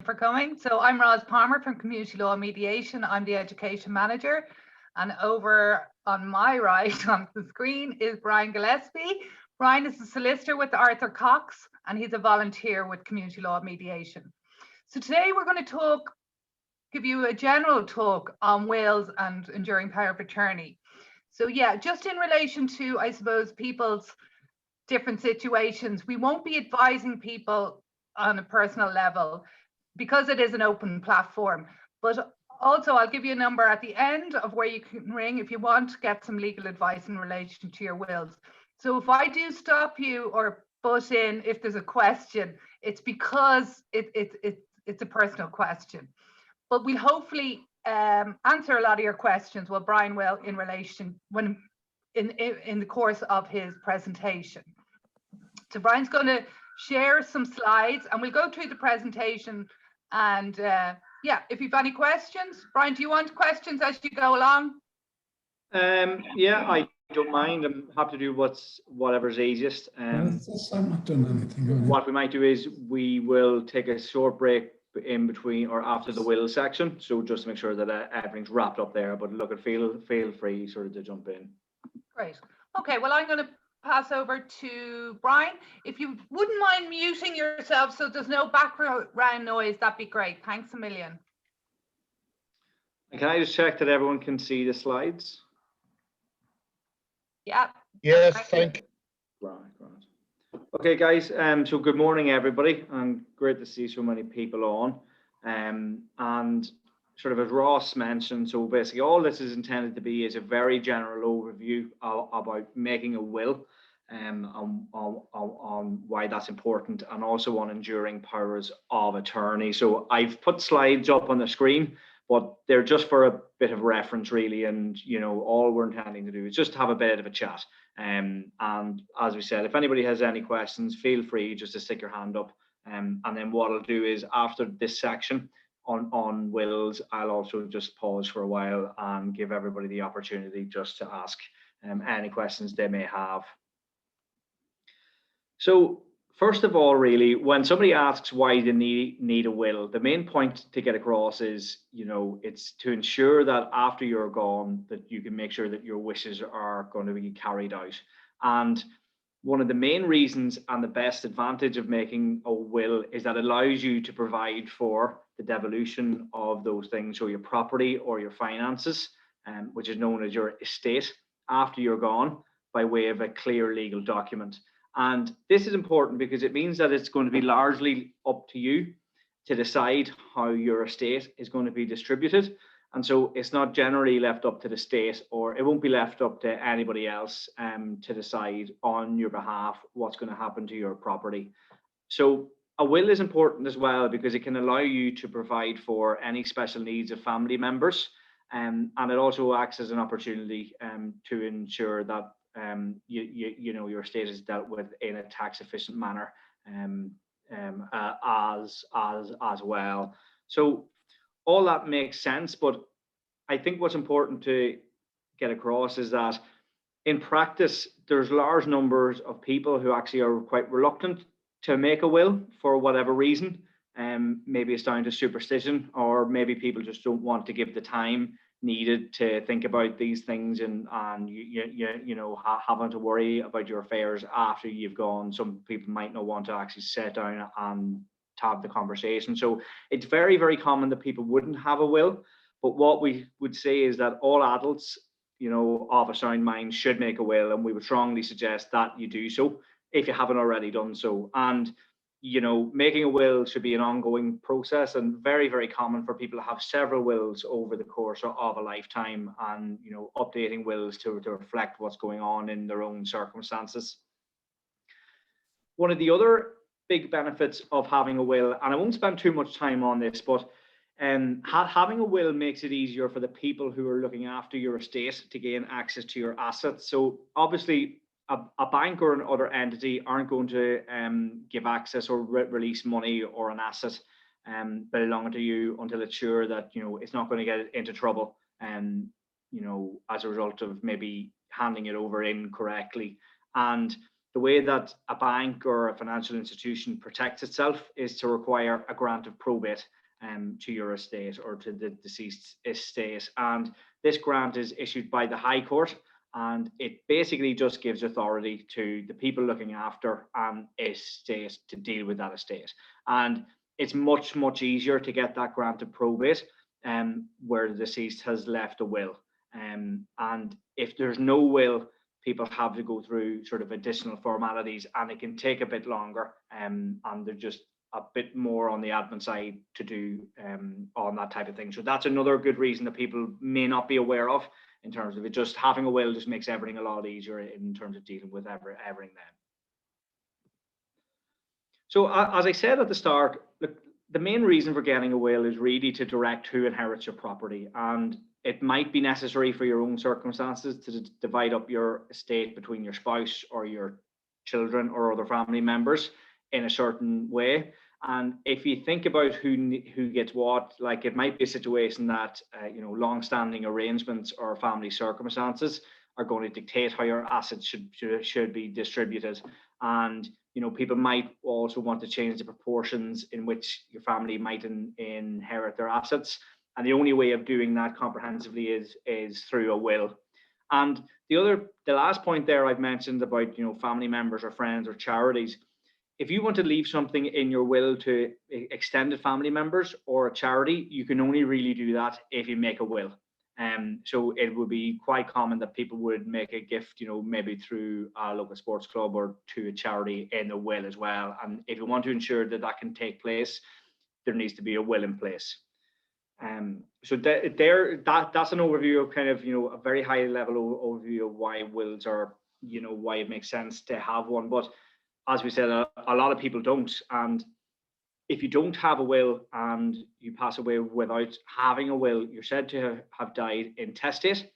for coming. So I'm Roz Palmer from Community Law Mediation. I'm the Education Manager. And over on my right on the screen is Brian Gillespie. Brian is a solicitor with Arthur Cox, and he's a volunteer with Community Law Mediation. So today we're going to give you a general talk on wills and enduring power of attorney. So yeah, just in relation to, I suppose, people's different situations, we won't be advising people on a personal level because it is an open platform. But also, I'll give you a number at the end of where you can ring if you want to get some legal advice in relation to your wills. So if I do stop you or butt in if there's a question, it's because it's a personal question. But we'll hopefully answer a lot of your questions, well, Brian will, in relation when in the course of his presentation. So Brian's going to share some slides and we'll go through the presentation. And yeah, if you've any questions, Brian, do you want questions as you go along? Yeah, I don't mind. I'm happy to do whatever's easiest. I'm not doing anything. What we might do is we will take a short break in between or after the will section, so just to make sure that everything's wrapped up there. But look, feel free sort of to jump in. Great. Okay, well, I'm going to pass over to Brian. If you wouldn't mind muting yourself so there's no background noise, that'd be great. Thanks a million. And can I just check that everyone can see the slides? Yeah. Yes, thank you. Right. Okay, guys. So good morning, everybody, and great to see so many people on. And sort of as Ross mentioned, so basically all this is intended to be is a very general overview about making a will, on why that's important, and also on enduring powers of attorney. So I've put slides up on the screen, but they're just for a bit of reference, really. And you know, all we're intending to do is just have a bit of a chat. And as we said, if anybody has any questions, feel free just to stick your hand up. And then what I'll do is after this section on wills, I'll also just pause for a while and give everybody the opportunity just to ask any questions they may have. So first of all, really, when somebody asks why they need a will, the main point to get across is, you know, it's to ensure that after you're gone, that you can make sure that your wishes are going to be carried out. And one of the main reasons and the best advantage of making a will is that it allows you to provide for the devolution of those things, so your property or your finances, which is known as your estate, after you're gone, by way of a clear legal document. And this is important because it means that it's going to be largely up to you to decide how your estate is going to be distributed. And so it's not generally left up to the state, or it won't be left up to anybody else to decide on your behalf what's going to happen to your property. So a will is important as well because it can allow you to provide for any special needs of family members. And it also acts as an opportunity to ensure that you know, your estate is dealt with in a tax efficient manner as well. So all that makes sense, but I think what's important to get across is that in practice, there's large numbers of people who actually are quite reluctant to make a will for whatever reason. Maybe it's down to superstition, or maybe people just don't want to give the time needed to think about these things and you know, having to worry about your affairs after you've gone. Some people might not want to actually sit down and have the conversation. So it's very, very common that people wouldn't have a will. But what we would say is that all adults, you know, of a sound mind should make a will, and we would strongly suggest that you do so if you haven't already done so. And you know, making a will should be an ongoing process, and very, very common for people to have several wills over the course of a lifetime, and you know, updating wills to reflect what's going on in their own circumstances. One of the other big benefits of having a will, and I won't spend too much time on this, but having a will makes it easier for the people who are looking after your estate to gain access to your assets. So obviously a bank or an other entity aren't going to give access or release money or an asset belonging to you until it's sure that, you know, it's not going to get into trouble, you know, as a result of maybe handing it over incorrectly. And the way that a bank or a financial institution protects itself is to require a grant of probate to your estate or to the deceased estate. And this grant is issued by the High Court, and it basically just gives authority to the people looking after an estate to deal with that estate. And it's much, much easier to get that grant of probate where the deceased has left a will. And if there's no will, people have to go through sort of additional formalities, and it can take a bit longer, and they're just a bit more on the admin side to do on that type of thing. So that's another good reason that people may not be aware of, in terms of it. Just having a will just makes everything a lot easier in terms of dealing with everything then. So as I said at the start, look, the main reason for getting a will is really to direct who inherits your property, and it might be necessary for your own circumstances to divide up your estate between your spouse or your children or other family members in a certain way. And if you think about who gets what, like it might be a situation that long-standing arrangements or family circumstances are going to dictate how your assets should be distributed. And people might also want to change the proportions in which your family might inherit their assets. And the only way of doing that comprehensively is through a will. And the last point there I've mentioned about family members or friends or charities. If you want to leave something in your will to extended family members or a charity, you can only really do that if you make a will. So it would be quite common that people would make a gift, maybe through a local sports club or to a charity in a will as well. And if you want to ensure that that can take place, there needs to be a will in place. So that's an overview of kind of a very high level overview of why wills are, why it makes sense to have one. But as we said, a lot of people don't. And if you don't have a will and you pass away without having a will, you're said to have died intestate.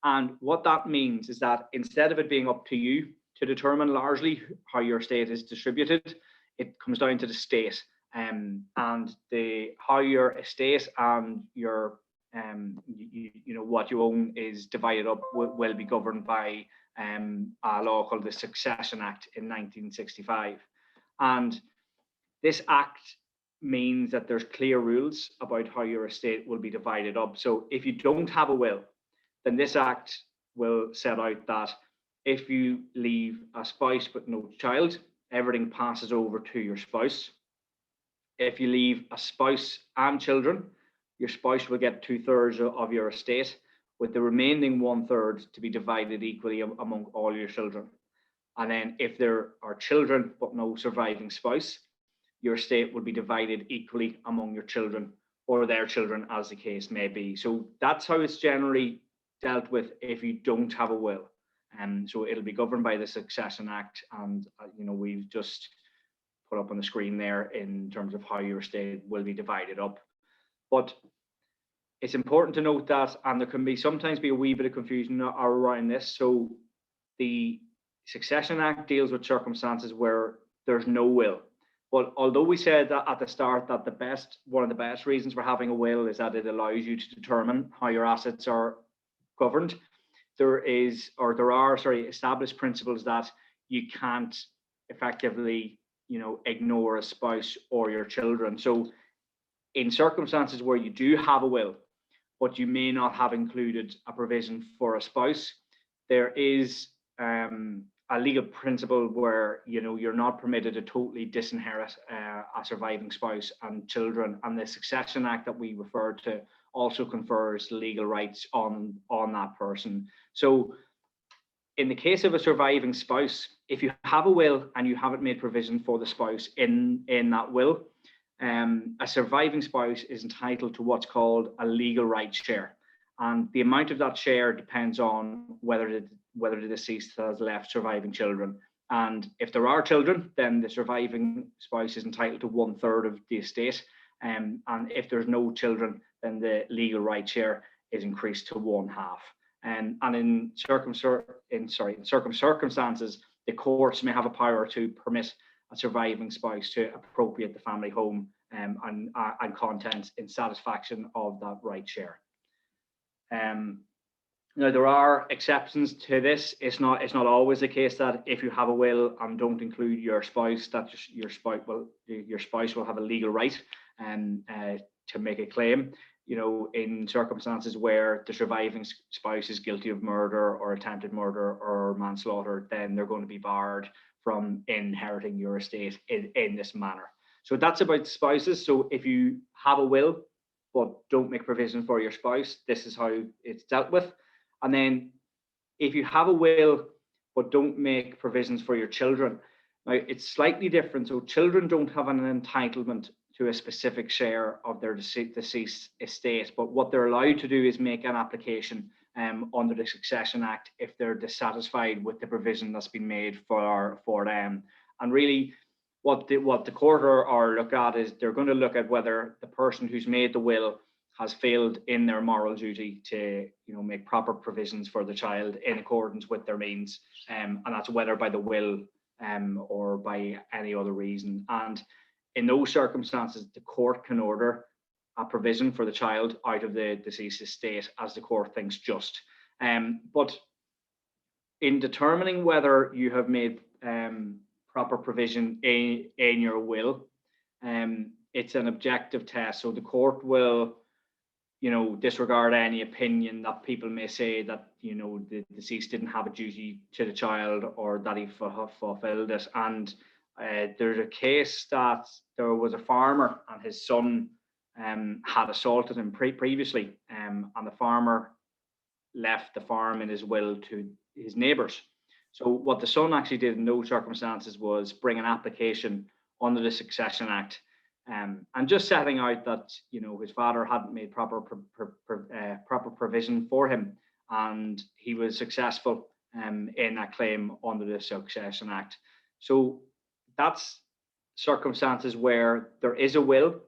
And what that means is that instead of it being up to you to determine largely how your estate is distributed, it comes down to the state. And how your estate and your what you own is divided up will be governed by a law called the Succession Act in 1965. And this act means that there's clear rules about how your estate will be divided up. So if you don't have a will, then this act will set out that if you leave a spouse but no child, everything passes over to your spouse. If you leave a spouse and children, your spouse will get 2/3 of your estate, with the remaining 1/3 to be divided equally among all your children. And then if there are children but no surviving spouse, your estate will be divided equally among your children or their children, as the case may be. So that's how it's generally dealt with if you don't have a will. And so it'll be governed by the Succession Act, and we've just put up on the screen there in terms of how your estate will be divided up. But it's important to note that, and there can sometimes be a wee bit of confusion around this. So the Succession Act deals with circumstances where there's no will. But although we said that at the start that one of the best reasons for having a will is that it allows you to determine how your assets are governed, there are established principles that you can't effectively ignore a spouse or your children. So in circumstances where you do have a will, but you may not have included a provision for a spouse, there is a legal principle where you're not permitted to totally disinherit a surviving spouse and children. And the Succession Act that we referred to also confers legal rights on that person. So in the case of a surviving spouse, if you have a will and you haven't made provision for the spouse in that will, a surviving spouse is entitled to what's called a legal right share. And the amount of that share depends on whether the deceased has left surviving children. And if there are children, then the surviving spouse is entitled to 1/3 of the estate. And if there's no children, then the legal right share is increased to 1/2. And in circumstances, the courts may have a power to permit a surviving spouse to appropriate the family home and contents in satisfaction of that right share. Now, there are exceptions to this. It's not always the case that if you have a will and don't include your spouse, that your spouse will have a legal right to make a claim. In circumstances where the surviving spouse is guilty of murder or attempted murder or manslaughter, then they're going to be barred from inheriting your estate in this manner. So that's about spouses. So if you have a will but don't make provision for your spouse, this is how it's dealt with. And then if you have a will but don't make provisions for your children, now it's slightly different. So children don't have an entitlement to a specific share of their deceased estate, but what they're allowed to do is make an application under the Succession Act if they're dissatisfied with the provision that's been made for them. And really, what the court are look at is they're going to look at whether the person who's made the will has failed in their moral duty to make proper provisions for the child in accordance with their means, and that's whether by the will or by any other reason. And in those circumstances, the court can order a provision for the child out of the deceased estate as the court thinks just. But in determining whether you have made proper provision in your will, it's an objective test. So the court will disregard any opinion that people may say that the deceased didn't have a duty to the child or that he fulfilled it. And there's a case that there was a farmer and his son had assaulted him previously, and the farmer left the farm in his will to his neighbours. So what the son actually did in those circumstances was bring an application under the Succession Act, and just setting out that his father hadn't made proper provision for him, and he was successful in that claim under the Succession Act. So that's circumstances where there is a will,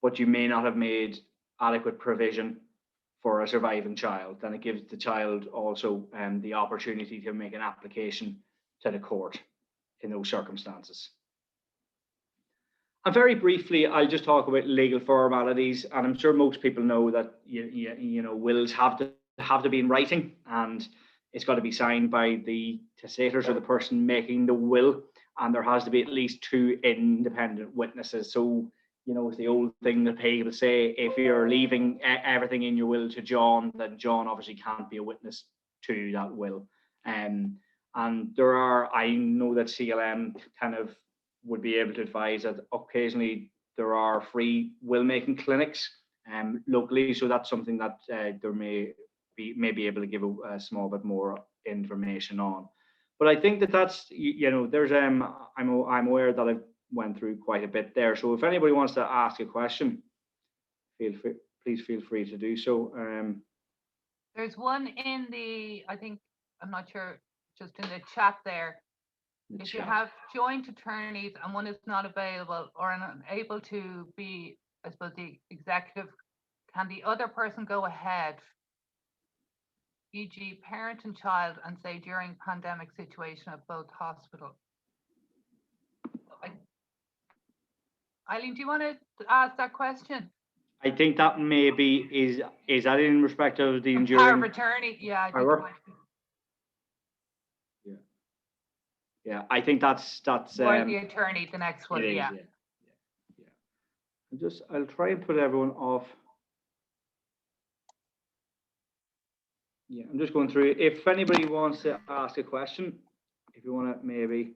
but you may not have made adequate provision for a surviving child. Then it gives the child also the opportunity to make an application to the court in those circumstances. And very briefly, I'll just talk about legal formalities. And I'm sure most people know that wills have to be in writing, and it's got to be signed by the testators or the person making the will. And there has to be at least 2 independent witnesses. So, it's the old thing that people say, if you're leaving everything in your will to John, then John obviously can't be a witness to that will. And I know that CLM kind of would be able to advise that occasionally there are free will making clinics locally. So that's something that there may be able to give a small bit more information on. But I think that's there's I'm aware that I've went through quite a bit there. So if anybody wants to ask a question, please feel free to do so. There's one in the, I'm not sure, just in the chat there. If you have joint attorneys and one is not available or unable to be, I suppose, the executive, can the other person go ahead, e.g. parent and child, and say during pandemic situation at both hospitals? Eileen, do you want to ask that question? I think that maybe is that in respect of the enduring power of attorney? Yeah. Yeah, I think that's or the attorney, the next one. Yeah. I'll try and put everyone off. Yeah, I'm just going through. If anybody wants to ask a question, if you want to maybe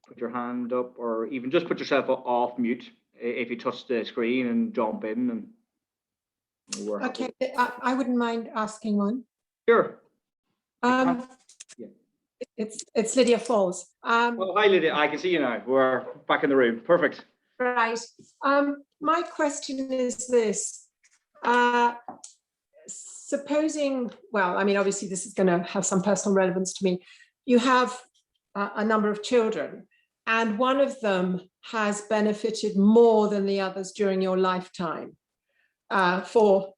put your hand up, or even just put yourself off mute if you touch the screen and jump in. And okay, I wouldn't mind asking one. Sure. Yeah. It's Lydia Falls. Oh, hi Lydia, I can see you now. We're back in the room. Perfect. Right. My question is this. Supposing, well, I mean, obviously this is going to have some personal relevance to me. You have a number of children, and one of them has benefited more than the others during your lifetime for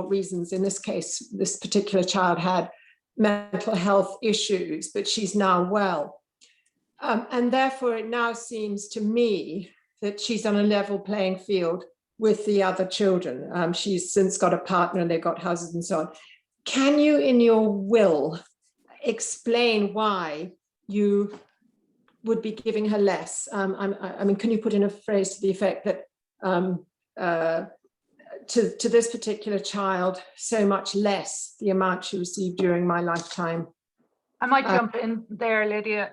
reasons. In this case, this particular child had mental health issues, but she's now well. And therefore, it now seems to me that she's on a level playing field with the other children. She's since got a partner and they've got houses and so on. can you in your will explain why you would be giving her less? I mean, can you put in a phrase to the effect that to this particular child, so much less the amount she received during my lifetime? I might jump in there, Lydia.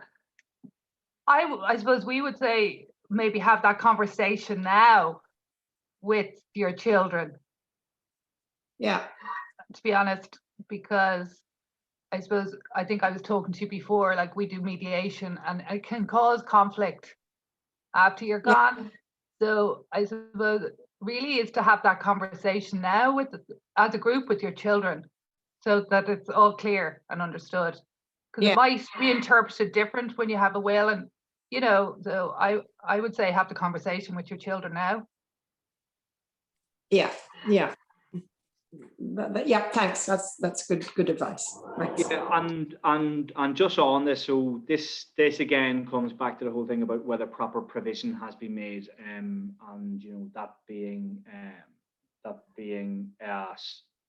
I suppose we would say maybe have that conversation now with your children. Yeah. To be honest, because I suppose I think I was talking to you before, like we do mediation and it can cause conflict after you're gone. So I suppose really is to have that conversation now with as a group with your children, so that it's all clear and understood. Because it might be interpreted different when you have a will, and you know, so I would say have the conversation with your children now. Yeah. Yeah, thanks. That's good advice. Thanks. Yeah, and just on this, so this again comes back to the whole thing about whether proper provision has been made, and you know, that being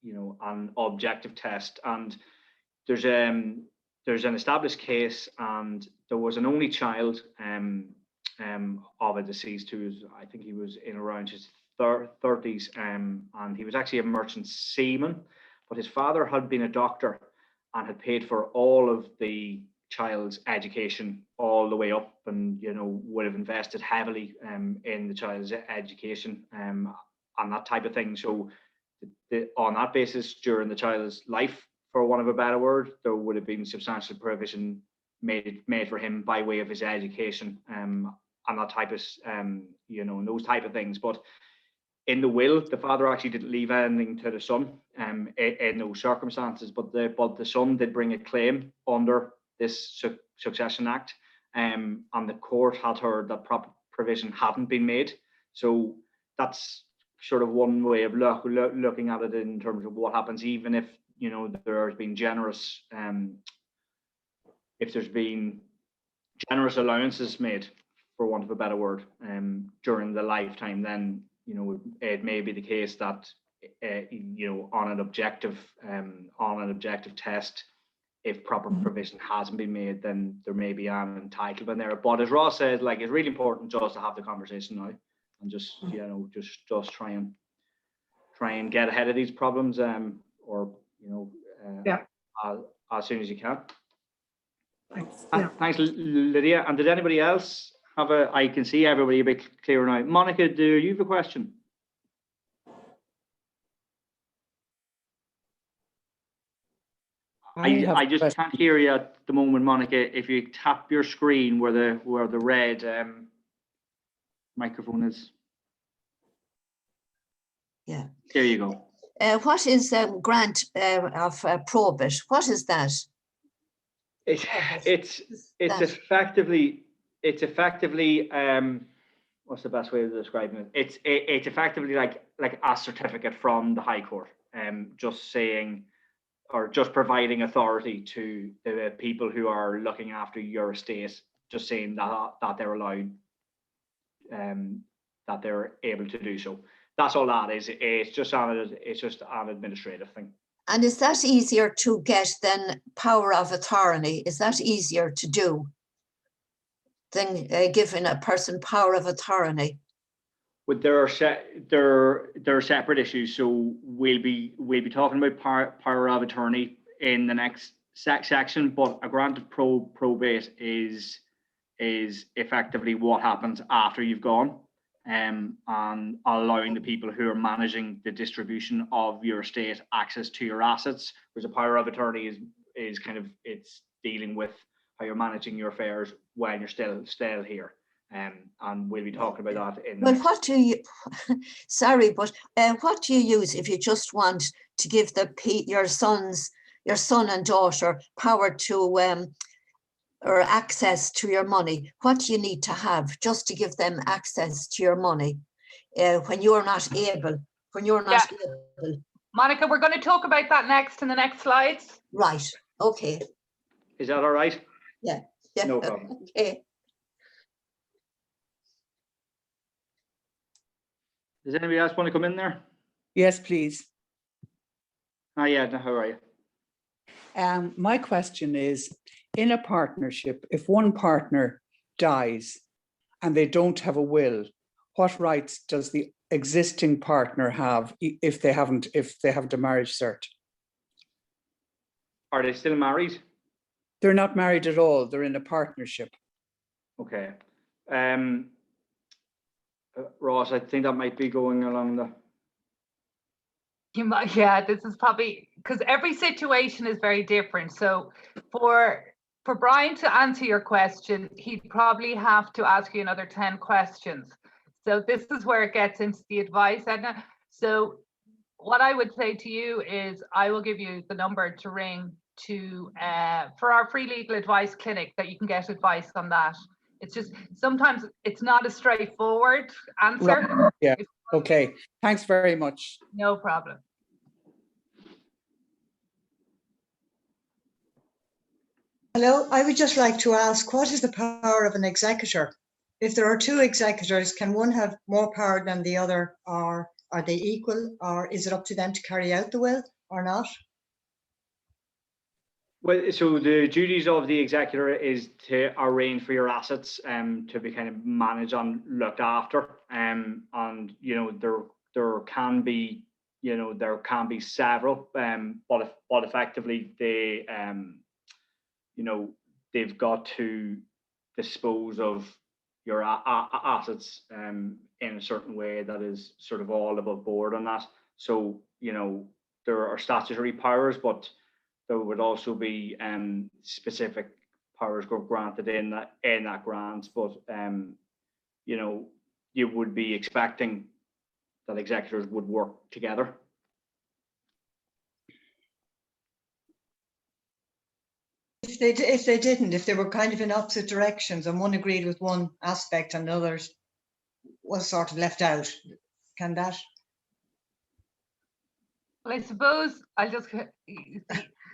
you know, an objective test. And there's an established case, and there was an only child of a deceased who was, I think he was in around his 30s, and he was actually a merchant seaman, but his father had been a doctor and had paid for all of the child's education all the way up, and you know, would have invested heavily in the child's education and that type of thing. So on that basis, during the child's life, for want of a better word, there would have been substantial provision made for him by way of his education and that type of you know, and those type of things. But in the will, the father actually didn't leave anything to the son in those circumstances, but the son did bring a claim under this Succession Act, and the court had heard that proper provision hadn't been made. So that's sort of one way of looking at it in terms of what happens, even if, you know, there has been generous, if there's been generous allowances made, for want of a better word, during the lifetime, then, you know, it may be the case that, you know, on an objective test, if proper provision hasn't been made, then there may be an entitlement there. But as Ross said, like, it's really important just to have the conversation now, and just, you know, just try and get ahead of these problems, or, you know, as soon as you can. Thanks. Thanks, Lydia. And did anybody else have I can see everybody a bit clearer now. Monica, do you have a question? I just can't hear you at the moment, Monica. If you tap your screen where the red microphone is. Yeah. There you go. What is grant of Probate? What is that? It's effectively what's the best way of describing it? It's effectively like a certificate from the High Court, just saying, or just providing authority to the people who are looking after your estate, just saying that they're allowed, that they're able to do so. That's all that is. It's just an administrative thing. And is that easier to get than power of attorney? Is that easier to do than giving a person power of attorney? But there are separate issues. So we'll be talking about power of attorney in the next section. But a grant of probate is effectively what happens after you've gone, and allowing the people who are managing the distribution of your estate access to your assets. Whereas a power of attorney is kind of, it's dealing with how you're managing your affairs when you're still here. And we'll be talking about that in. Well, what do you? Sorry, but what do you use if you just want to give your son and daughter power to or access to your money? What do you need to have just to give them access to your money when you're not able? When you're not able. Monica, we're going to talk about that next in the next slides. Right. Okay. Is that all right? Yeah. No problem. Okay. Does anybody else want to come in there? Yes, please. Yeah, how are you? My question is, in a partnership, if one partner dies and they don't have a will, what rights does the existing partner have if they haven't a marriage cert? Are they still married? They're not married at all. They're in a partnership. Okay. Ross, I think that might be going along the. You might, yeah, this is probably because every situation is very different. So for Brian to answer your question, he'd probably have to ask you another 10 questions. So this is where it gets into the advice, Edna. So what I would say to you is I will give you the number to ring to for our free legal advice clinic, that you can get advice on that. It's just sometimes it's not a straightforward answer. Right. Yeah. Okay. Thanks very much. No problem. Hello, I would just like to ask, what is the power of an executor? If there are two executors, can one have more power than the other, or are they equal, or is it up to them to carry out the will or not? Well, so the duties of the executor is to arrange for your assets to be kind of managed and looked after. And you know, there can be several, but effectively they you know, they've got to dispose of your assets in a certain way that is sort of all above board on that. So, you know, there are statutory powers, but there would also be specific powers granted in that grant. But you know, you would be expecting that executors would work together. If they didn't, if they were kind of in opposite directions and one agreed with one aspect and the others was sort of left out, can that? Well, I suppose I'll just,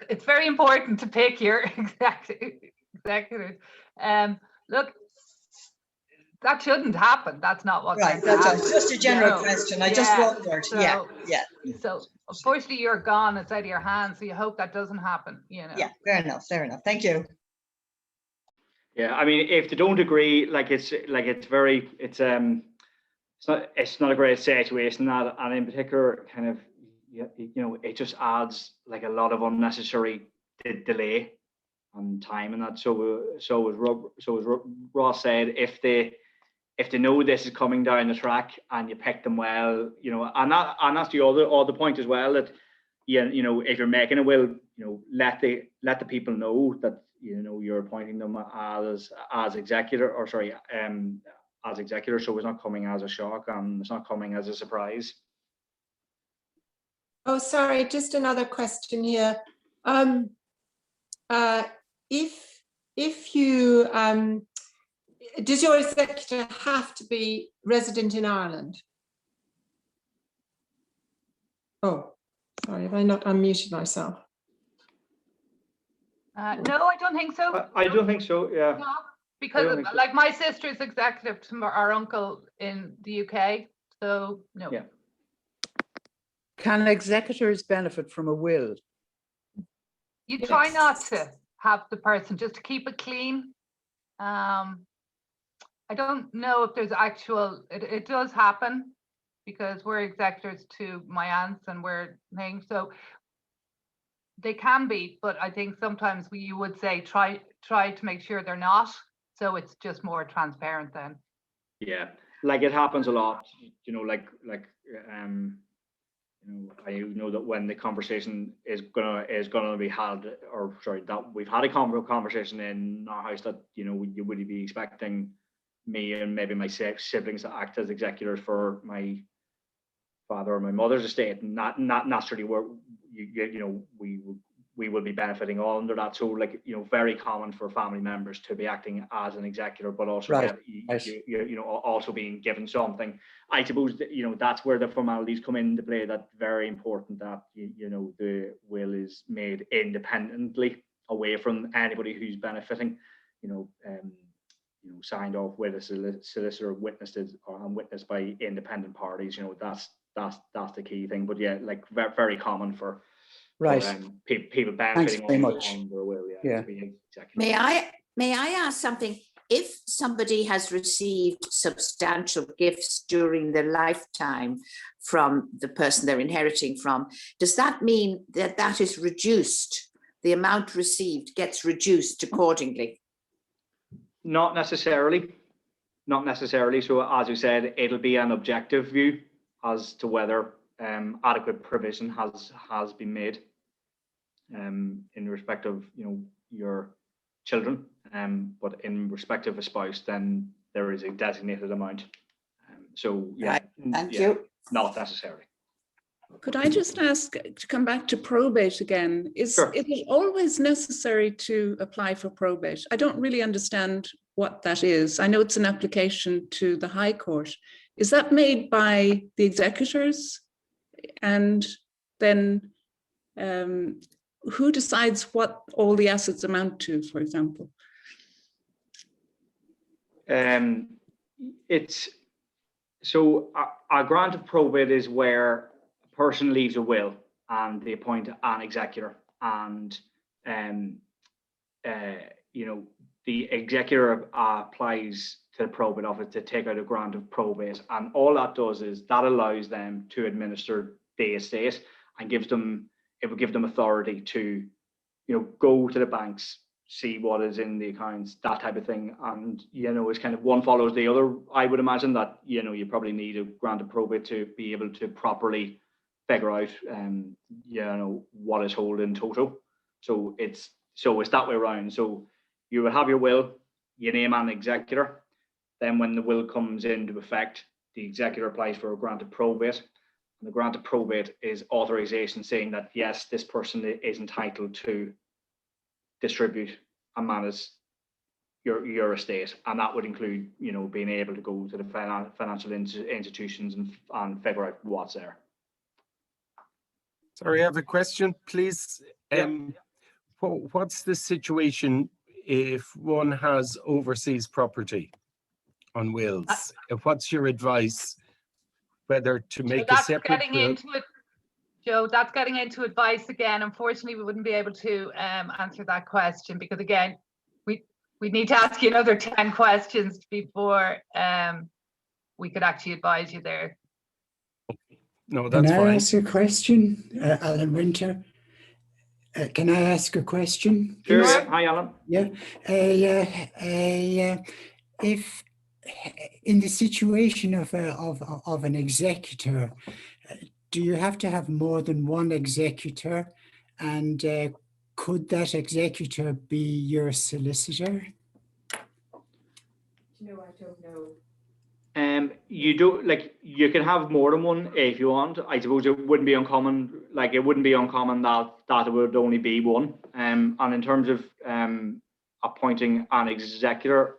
it's very important to pick your executors. Look, that shouldn't happen. That's not what. Right, that's just a general question. I just wondered. So, yeah. So unfortunately, you're gone. It's out of your hands. So you hope that doesn't happen. You know. Yeah, fair enough. Fair enough. Thank you. Yeah, I mean, if they don't agree, it's not a great situation. That, and in particular, kind of, you know, it just adds like a lot of unnecessary delay and time and that. So as Ross said, if they know this is coming down the track and you pick them well, you know, and that's the other point as well, that you know, if you're making a will, you know, let the people know that, you know, you're appointing them as executor, or sorry, as executor, so it's not coming as a shock and it's not coming as a surprise. Oh, sorry, just another question here. If you does your executor have to be resident in Ireland? Oh, sorry, have I not unmuted myself? No, I don't think so. I don't think so. Yeah. No, because like my sister is executive to our uncle in the UK, so no. Yeah. Can executors benefit from a will? You try not to have the person, just to keep it clean. I don't know if there's actual, it does happen because we're executors to my aunts and we're things, so they can be, but I think sometimes you would say try to make sure they're not, so it's just more transparent then. Yeah, like it happens a lot, you know, you know, I know that when the conversation is gonna be had, or sorry, that we've had a conversation in our house, that, you know, you would be expecting me and maybe my siblings to act as executors for my father or my mother's estate, and not necessarily where you know, we will be benefiting all under that. So, like, you know, very common for family members to be acting as an executor, but also you know, also being given something. I suppose that, you know, that's where the formalities come into play. That's very important, that you know, the will is made independently, away from anybody who's benefiting. You know, signed off with a solicitor, witnessed by independent parties. You know, that's the key thing. But yeah, like very common for Right. People benefiting very on much. their will. Yeah. To be executor. May I ask something? If somebody has received substantial gifts during their lifetime from the person they're inheriting from, does that mean that that is reduced? The amount received gets reduced accordingly? Not necessarily. Not necessarily. So as you said, it'll be an objective view as to whether adequate provision has been made in respect of your children. But in respect of a spouse, then there is a designated amount. So yeah, Right. Thank you. Not necessarily. Could I just ask to come back to probate again? Is Sure. it always necessary to apply for probate? I don't really understand what that is. I know it's an application to the High Court. Is that made by the executors? And then who decides what all the assets amount to, for example? It's so a grant of probate is where a person leaves a will and they appoint an executor, and the executor applies to the probate office to take out a grant of probate, and all that does is that allows them to administer the estate and it would give them authority to go to the banks, see what is in the accounts, that type of thing. And it's kind of one follows the other. I would imagine that you probably need a grant of probate to be able to properly figure out what is held in total. So it's that way around. So you would have your will, you name an executor, then when the will comes into effect, the executor applies for a grant of probate. And the grant of probate is authorization saying that yes, this person is entitled to distribute and manage your estate, and that would include being able to go to the financial institutions and figure out what's there. Sorry, I have a question, please. What's the situation if one has overseas property on wills? What's your advice whether to make a separate will? Joe, that's getting into advice again. Unfortunately, we wouldn't be able to answer that question because, again, we need to ask you another 10 questions before we could actually advise you there. No, that's fine. Can I ask a question, Alan Winter? Can I ask a question? Sure. Hi, Alan. Yeah. If in the situation of an executor, do you have to have more than one executor? And could that executor be your solicitor? No, I don't know. You do, you can have more than one if you want. I suppose it wouldn't be uncommon. It wouldn't be uncommon that it would only be one. And in terms of appointing an executor,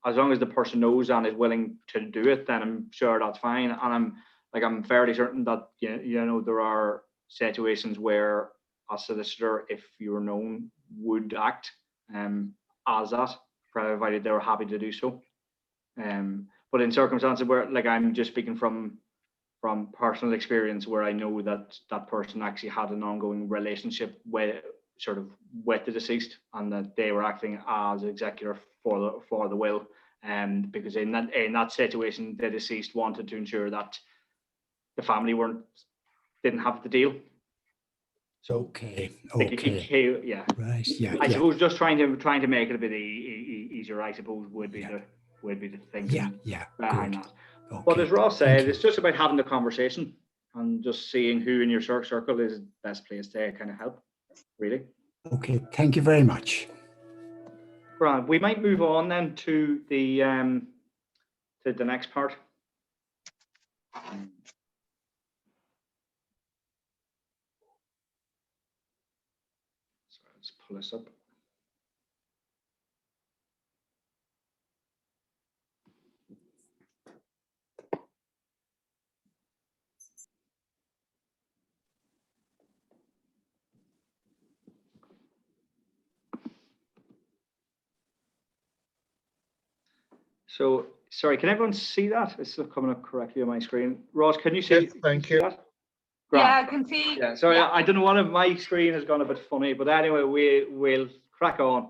as long as the person knows and is willing to do it, then I'm sure that's fine. And I'm fairly certain that there are situations where a solicitor, if you were known, would act as that, provided they were happy to do so. But in circumstances where, I'm just speaking from personal experience, where I know that that person actually had an ongoing relationship with the deceased, and that they were acting as executor for the will, because in that situation, the deceased wanted to ensure that the family didn't have the deal. So Okay. Yeah. Right. Yeah. I suppose just trying to make it a bit easier, I suppose, would be the thinking behind that. Okay. But as Ross said, it's just about having the conversation and just seeing who in your circle is the best place to kind of help, really. Okay. Thank you very much. Right. We might move on then to the next part. So let's pull this up. So, sorry, can everyone see that? It's still coming up correctly on my screen. Ross, can you see? Yes, thank you. That? Yeah, I can see. Yeah, sorry, yeah. I don't know, one of my screen has gone a bit funny, but anyway, we'll crack on.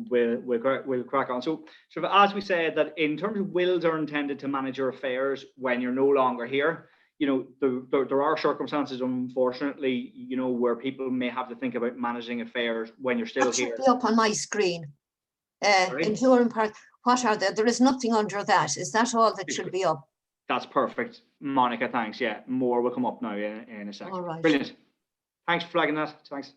We'll crack on. So as we said, that in terms of wills are intended to manage your affairs when you're no longer here. You know, there are circumstances, unfortunately, you know, where people may have to think about managing affairs when you're still That here. should be up on my screen. Enduring part, what are there? There is nothing under that. Is that all that should be up? That's perfect, Monica, thanks. Yeah, more will come up now in a second. All right. Brilliant. Thanks for flagging that. Thanks.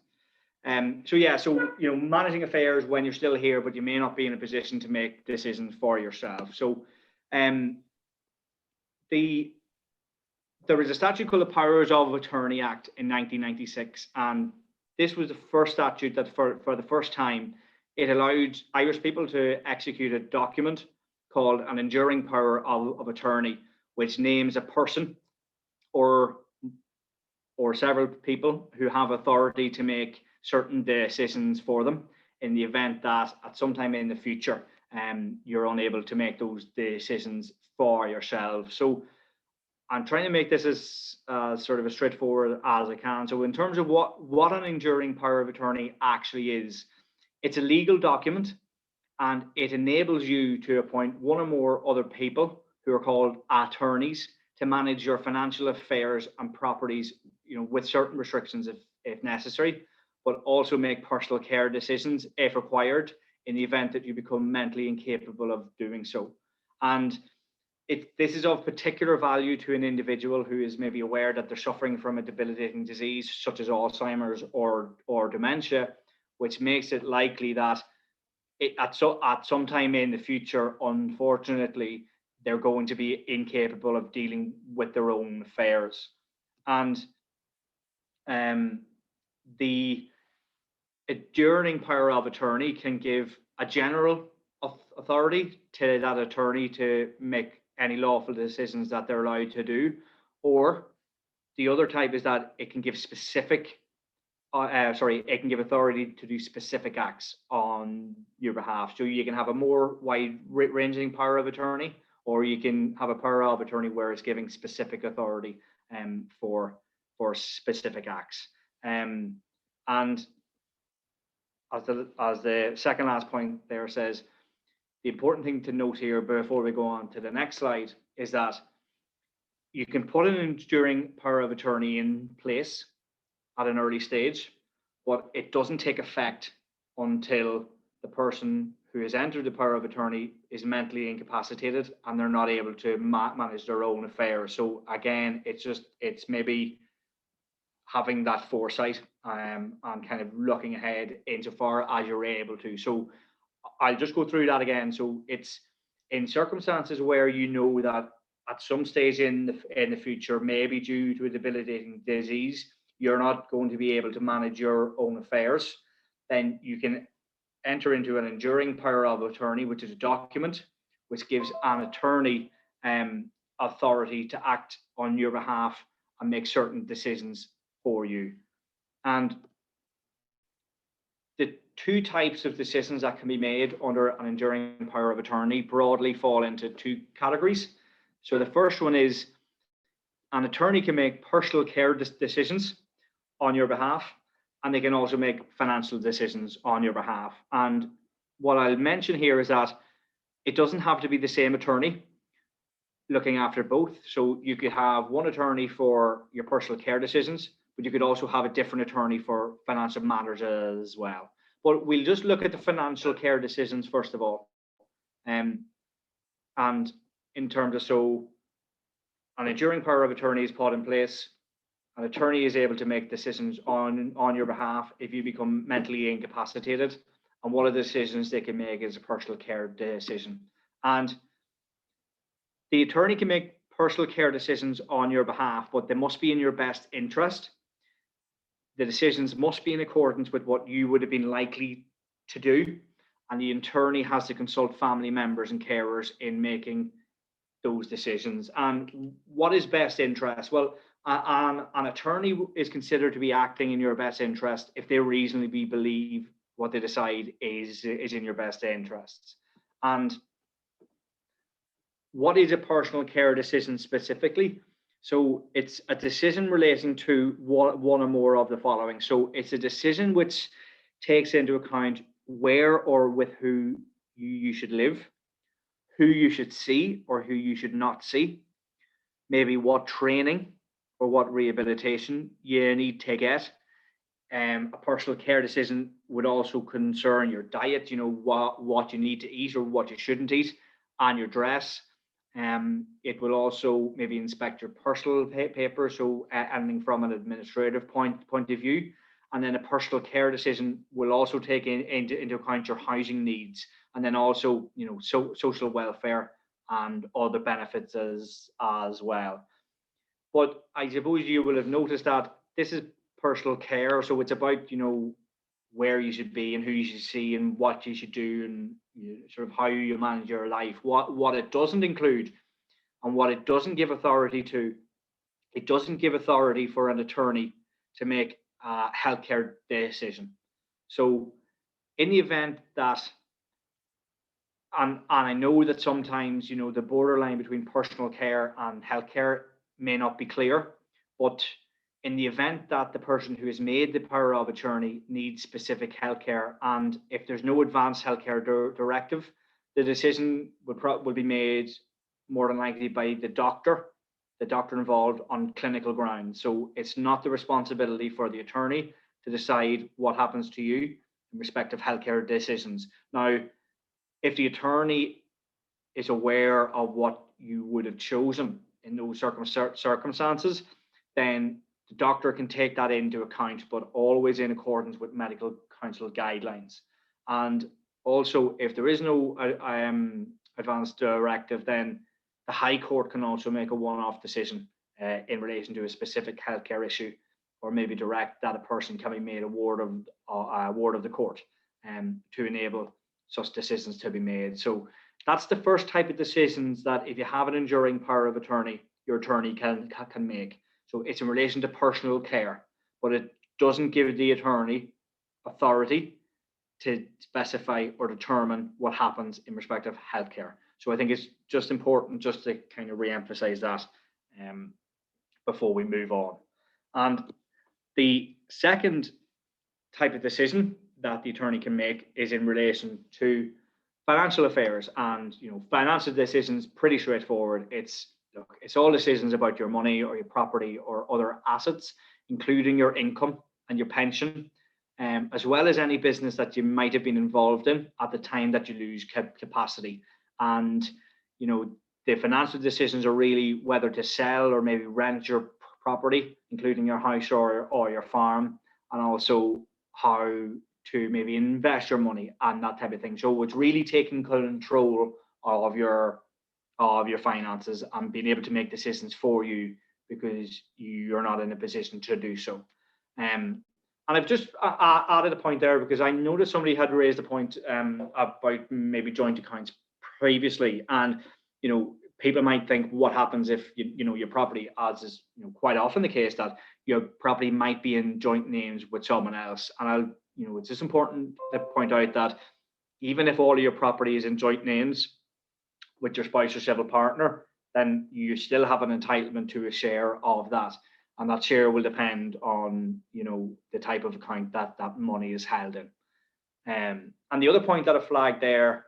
So yeah, so you know, managing affairs when you're still here, but you may not be in a position to make decisions for yourself. So there was a statute called the Powers of Attorney Act in 1996, and this was the first statute that for the first time it allowed Irish people to execute a document called an enduring power of attorney, which names a person or several people who have authority to make certain decisions for them in the event that at some time in the future you're unable to make those decisions for yourself. So I'm trying to make this as sort of as straightforward as I can. So in terms of what an enduring power of attorney actually is, it's a legal document, and it enables you to appoint one or more other people who are called attorneys to manage your financial affairs and properties, you know, with certain restrictions if necessary, but also make personal care decisions if required in the event that you become mentally incapable of doing so. And this is of particular value to an individual who is maybe aware that they're suffering from a debilitating disease such as Alzheimer's or dementia, which makes it likely that at some time in the future, unfortunately, they're going to be incapable of dealing with their own affairs. And the enduring power of attorney can give a general authority to that attorney to make any lawful decisions that they're allowed to do, or the other type is that it can give specific it can give authority to do specific acts on your behalf. So you can have a more wide-ranging power of attorney, or you can have a power of attorney where it's giving specific authority for specific acts. And as the second last point there says, the important thing to note here before we go on to the next slide is that you can put an enduring power of attorney in place at an early stage, but it doesn't take effect until the person who has entered the power of attorney is mentally incapacitated and they're not able to manage their own affairs. So again, it's maybe having that foresight and kind of looking ahead insofar as you're able to. So I'll just go through that again. So it's in circumstances where you know that at some stage in the future, maybe due to a debilitating disease, you're not going to be able to manage your own affairs, then you can enter into an enduring power of attorney, which is a document which gives an attorney authority to act on your behalf and make certain decisions for you. And the two types of decisions that can be made under an enduring power of attorney broadly fall into two categories. So the first one is an attorney can make personal care decisions on your behalf, and they can also make financial decisions on your behalf. And what I'll mention here is that it doesn't have to be the same attorney looking after both. So you could have one attorney for your personal care decisions, but you could also have a different attorney for financial matters as well. But we'll just look at the financial care decisions first of all. And in terms of, so an enduring power of attorney is put in place. An attorney is able to make decisions on your behalf if you become mentally incapacitated. And one of the decisions they can make is a personal care decision. And the attorney can make personal care decisions on your behalf, but they must be in your best interest. The decisions must be in accordance with what you would have been likely to do. And the attorney has to consult family members and carers in making those decisions. And what is best interest? Well, an attorney is considered to be acting in your best interest if they reasonably believe what they decide is in your best interests. And what is a personal care decision specifically? So it's a decision relating to one or more of the following. So it's a decision which takes into account where or with who you should live, who you should see or who you should not see, maybe what training or what rehabilitation you need to get. A personal care decision would also concern your diet, what you need to eat or what you shouldn't eat, and your dress. It will also maybe inspect your personal papers, so anything from an administrative point of view. And then a personal care decision will also take into account your housing needs, and then also social welfare and other benefits as well. But I suppose you will have noticed that this is personal care, so it's about where you should be and who you should see and what you should do and sort of how you manage your life. What it doesn't include and what it doesn't give authority to, it doesn't give authority for an attorney to make a healthcare decision. So in the event that, and I know that sometimes the borderline between personal care and healthcare may not be clear, but in the event that the person who has made the power of attorney needs specific healthcare, and if there's no advanced healthcare directive, the decision would be made more than likely by the doctor involved on clinical grounds. So it's not the responsibility for the attorney to decide what happens to you in respect of healthcare decisions. Now, if the attorney is aware of what you would have chosen in those circumstances, then the doctor can take that into account, but always in accordance with medical council guidelines. And also, if there is no advanced directive, then the High Court can also make a one-off decision in relation to a specific healthcare issue, or maybe direct that a person can be made a ward of the court to enable such decisions to be made. So that's the first type of decisions that if you have an enduring power of attorney, your attorney can make. So it's in relation to personal care, but it doesn't give the attorney authority to specify or determine what happens in respect of healthcare. So I think it's just important just to kind of re-emphasize that before we move on. And the second type of decision that the attorney can make is in relation to financial affairs. And financial decisions, pretty straightforward. It's all decisions about your money or your property or other assets, including your income and your pension, as well as any business that you might have been involved in at the time that you lose capacity. And the financial decisions are really whether to sell or maybe rent your property, including your house or your farm, and also how to maybe invest your money and that type of thing. So it's really taking control of your finances and being able to make decisions for you because you're not in a position to do so. And I've just added a point there because I noticed somebody had raised a point about maybe joint accounts previously, and people might think, what happens if your property, as is quite often the case, that your property might be in joint names with someone else. And it's just important to point out that even if all of your property is in joint names with your spouse or civil partner, then you still have an entitlement to a share of that. And that share will depend on, the type of account that money is held in. And the other point that I flagged there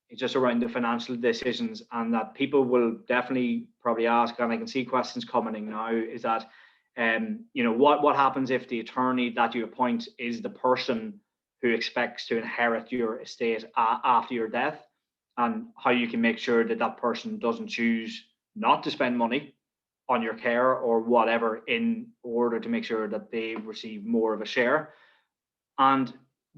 is just around the financial decisions, and that people will definitely probably ask, and I can see questions coming in now, is that, what happens if the attorney that you appoint is the person who expects to inherit your estate after your death, and how you can make sure that that person doesn't choose not to spend money on your care or whatever in order to make sure that they receive more of a share. And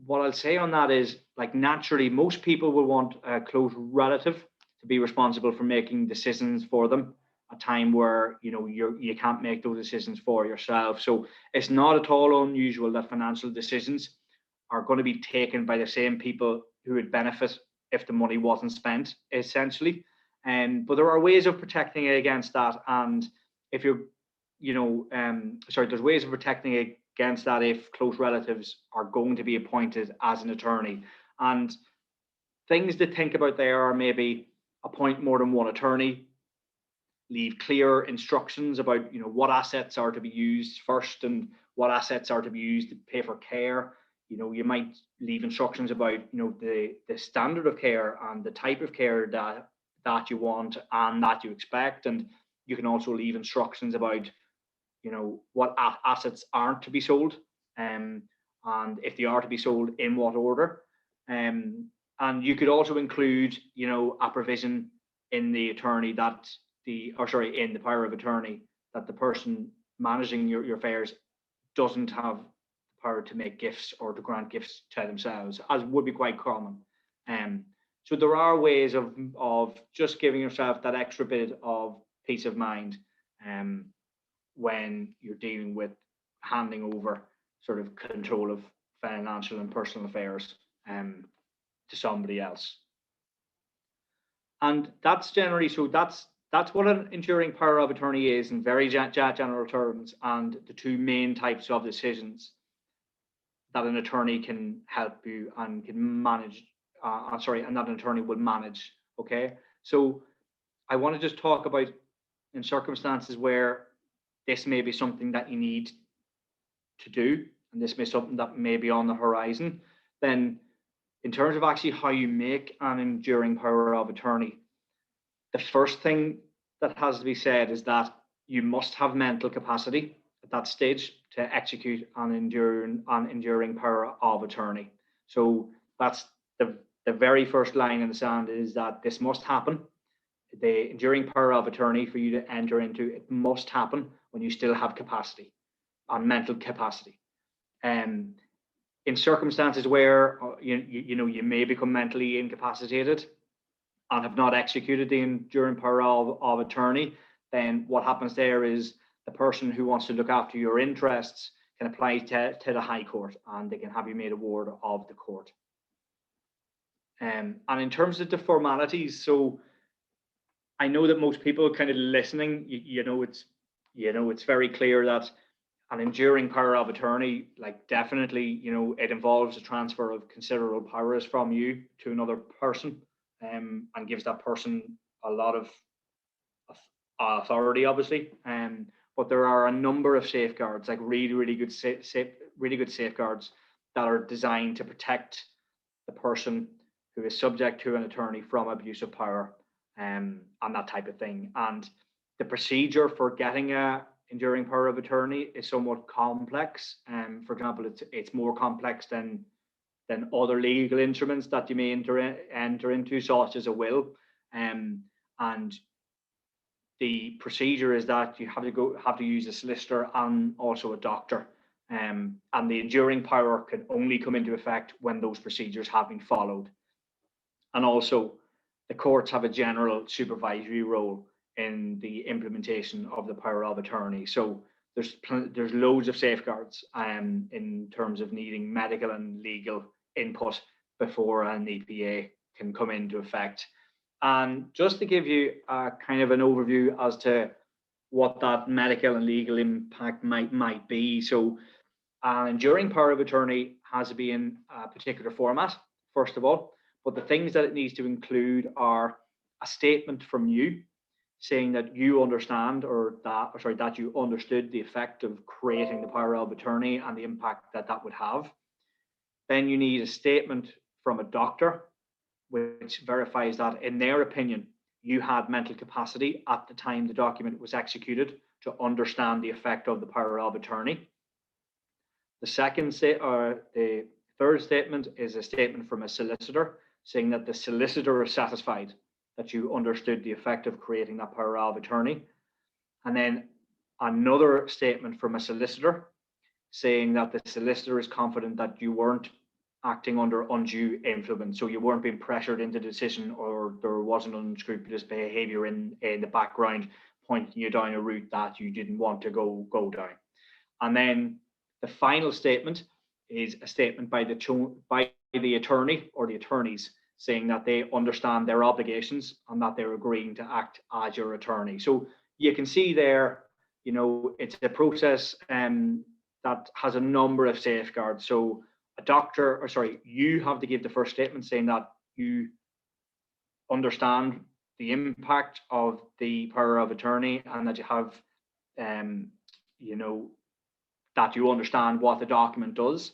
what I'll say on that is, naturally, most people will want a close relative to be responsible for making decisions for them, a time where you can't make those decisions for yourself. So it's not at all unusual that financial decisions are going to be taken by the same people who would benefit if the money wasn't spent, essentially. But there are ways of protecting against that, and if you're there's ways of protecting against that if close relatives are going to be appointed as an attorney. And things to think about there are maybe appoint more than one attorney, leave clear instructions about, you know, what assets are to be used first and what assets are to be used to pay for care. You know, you might leave instructions about, you know, the standard of care and the type of care that you want and that you expect. And you can also leave instructions about, you know, what assets aren't to be sold, and if they are to be sold, in what order. And you could also include, you know, a provision in the attorney that in the power of attorney, that the person managing your affairs doesn't have the power to make gifts or to grant gifts to themselves, as would be quite common. So there are ways of just giving yourself that extra bit of peace of mind when you're dealing with handing over sort of control of financial and personal affairs to somebody else. And that's generally, so that's what an enduring power of attorney is in very general terms, and the two main types of decisions that an attorney can help you and can manage, and that an attorney will manage. Okay, so I want to just talk about in circumstances where this may be something that you need to do, and this may be something that may be on the horizon. Then in terms of actually how you make an enduring power of attorney, the first thing that has to be said is that you must have mental capacity at that stage to execute an enduring power of attorney. So that's the very first line in the sand, is that this must happen. The enduring power of attorney for you to enter into, it must happen when you still have capacity and mental capacity. In circumstances where you may become mentally incapacitated and have not executed the enduring power of attorney, then what happens there is the person who wants to look after your interests can apply to the High Court, and they can have you made a ward of the court. And in terms of the formalities, so I know that most people kind of listening, it's very clear that an enduring power of attorney, like, definitely, it involves a transfer of considerable powers from you to another person, and gives that person a lot of authority, obviously. But there are a number of safeguards, like really good safeguards that are designed to protect the person who is subject to an attorney from abuse of power, and that type of thing. And the procedure for getting a enduring power of attorney is somewhat complex. For example, it's more complex than other legal instruments that you may enter into, such as a will. And the procedure is that you have to use a solicitor and also a doctor. And the enduring power can only come into effect when those procedures have been followed. And also, the courts have a general supervisory role in the implementation of the power of attorney. So there's loads of safeguards in terms of needing medical and legal input before an EPA can come into effect. And just to give you a kind of an overview as to what that medical and legal impact might be. So an enduring power of attorney has to be in a particular format, first of all, but the things that it needs to include are a statement from you saying that you understand, that you understood the effect of creating the power of attorney and the impact that would have. Then you need a statement from a doctor which verifies that, in their opinion, you had mental capacity at the time the document was executed to understand the effect of the power of attorney. The third statement is a statement from a solicitor saying that the solicitor is satisfied that you understood the effect of creating that power of attorney. And then another statement from a solicitor saying that the solicitor is confident that you weren't acting under undue influence, so you weren't being pressured into the decision, or there wasn't unscrupulous behavior in the background pointing you down a route that you didn't want to go down. And then the final statement is a statement by the attorney or the attorneys saying that they understand their obligations and that they're agreeing to act as your attorney. So you can see there, it's a process that has a number of safeguards. So you have to give the first statement saying that you understand the impact of the power of attorney, and that you have, you know, that you understand what the document does.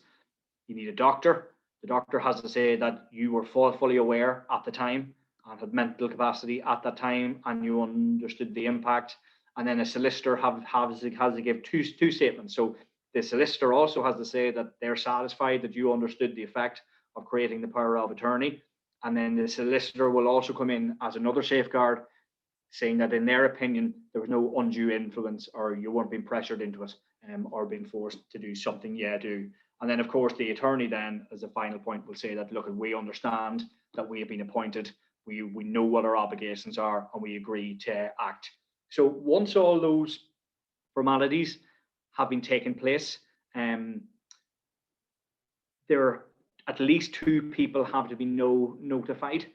You need a doctor. The doctor has to say that you were fully aware at the time and had mental capacity at that time, and you understood the impact. And then a solicitor has to give two statements. So the solicitor also has to say that they're satisfied that you understood the effect of creating the power of attorney. And then the solicitor will also come in as another safeguard, saying that in their opinion, there was no undue influence, or you weren't being pressured into it, or being forced to do something you do. And then, of course, the attorney then, as a final point, will say that, look, we understand that we have been appointed, we know what our obligations are, and we agree to act. So once all those formalities have been taken place, there are at least 2 people have to be notified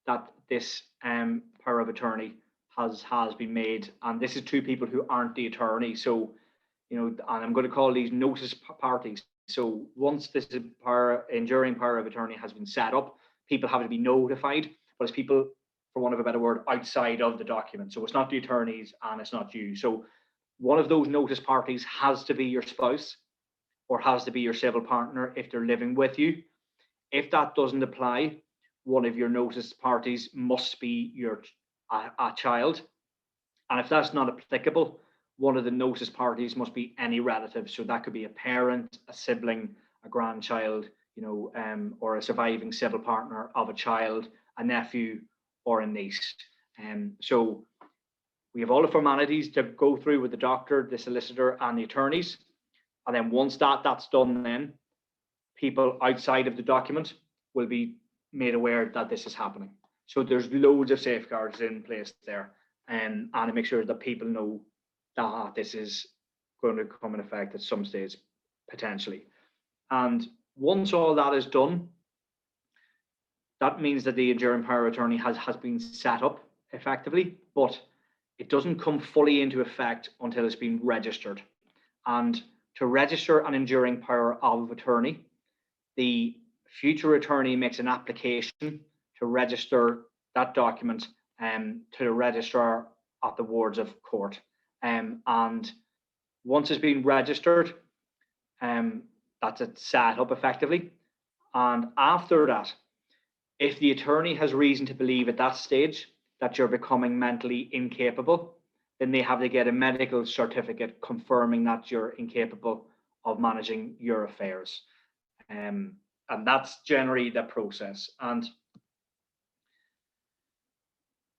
that this power of attorney has been made, and this is 2 people who aren't the attorney. So, you know, and I'm going to call these notice parties. So once this enduring power of attorney has been set up, people have to be notified, but it's people, for want of a better word, outside of the document. So it's not the attorneys and it's not you. So one of those notice parties has to be your spouse, or has to be your civil partner if they're living with you. If that doesn't apply, one of your notice parties must be a child. And if that's not applicable, one of the notice parties must be any relative. So that could be a parent, a sibling, a grandchild, you know, or a surviving civil partner of a child, a nephew, or a niece. So we have all the formalities to go through with the doctor, the solicitor, and the attorneys. And then once that's done, then people outside of the document will be made aware that this is happening. So there's loads of safeguards in place there, and to make sure that people know that this is going to come in effect at some stage, potentially. And once all that is done, that means that the enduring power of attorney has been set up effectively, but it doesn't come fully into effect until it's been registered. And to register an enduring power of attorney, the future attorney makes an application to register that document to the registrar at the wards of court. And once it's been registered, that's it set up effectively. And after that, if the attorney has reason to believe at that stage that you're becoming mentally incapable, then they have to get a medical certificate confirming that you're incapable of managing your affairs. And that's generally the process. And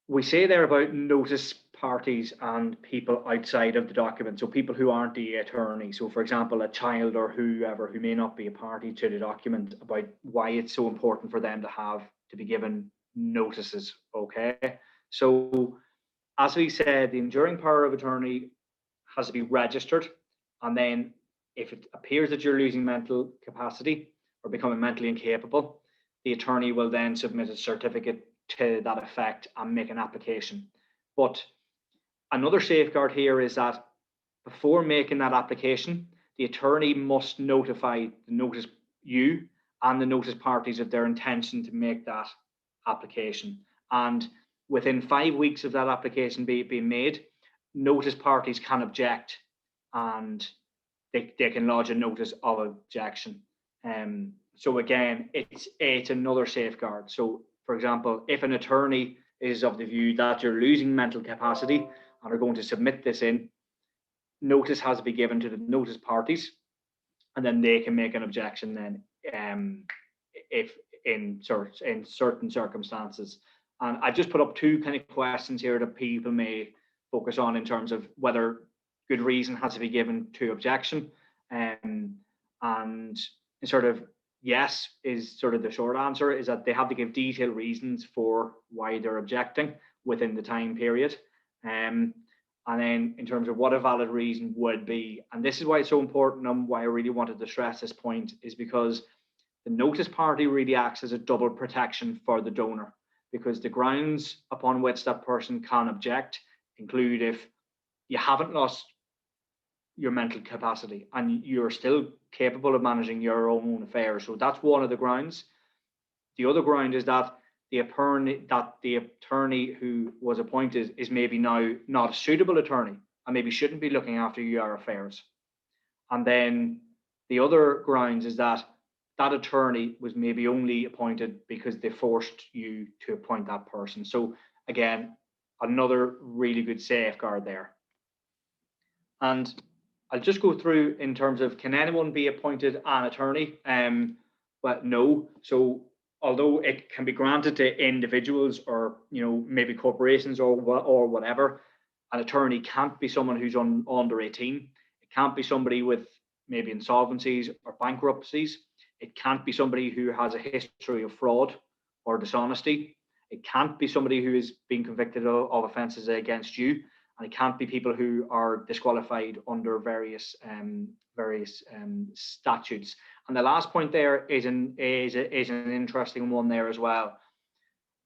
we say there about notice parties and people outside of the document, so people who aren't the attorney. So for example, a child or whoever who may not be a party to the document, about why it's so important for them to be given notices. Okay, so as we said, the enduring power of attorney has to be registered, and then if it appears that you're losing mental capacity or becoming mentally incapable, the attorney will then submit a certificate to that effect and make an application. But another safeguard here is that before making that application, the attorney must notify you and the notice parties of their intention to make that application. And within 5 weeks of that application being made, notice parties can object, and they can lodge a notice of objection. So again, it's another safeguard. So for example, if an attorney is of the view that you're losing mental capacity and are going to submit this in, notice has to be given to the notice parties, and then they can make an objection then if in certain circumstances. And I just put up 2 kind of questions here that people may focus on in terms of whether good reason has to be given to objection, and sort of yes is sort of the short answer, is that they have to give detailed reasons for why they're objecting within the time period. And then in terms of what a valid reason would be, and this is why it's so important and why I really wanted to stress this point, is because the notice party really acts as a double protection for the donor, because the grounds upon which that person can object include if you haven't lost your mental capacity and you're still capable of managing your own affairs. So that's one of the grounds. The other ground is that the attorney who was appointed is maybe now not a suitable attorney and maybe shouldn't be looking after your affairs. And then the other grounds is that that attorney was maybe only appointed because they forced you to appoint that person. So again, another really good safeguard there. And I'll just go through in terms of, can anyone be appointed an attorney? But no. So although it can be granted to individuals or, you know, maybe corporations or whatever, an attorney can't be someone who's under 18. It can't be somebody with maybe insolvencies or bankruptcies. It can't be somebody who has a history of fraud or dishonesty. It can't be somebody who is being convicted of offences against you, and it can't be people who are disqualified under various statutes. And the last point there is an interesting one there as well.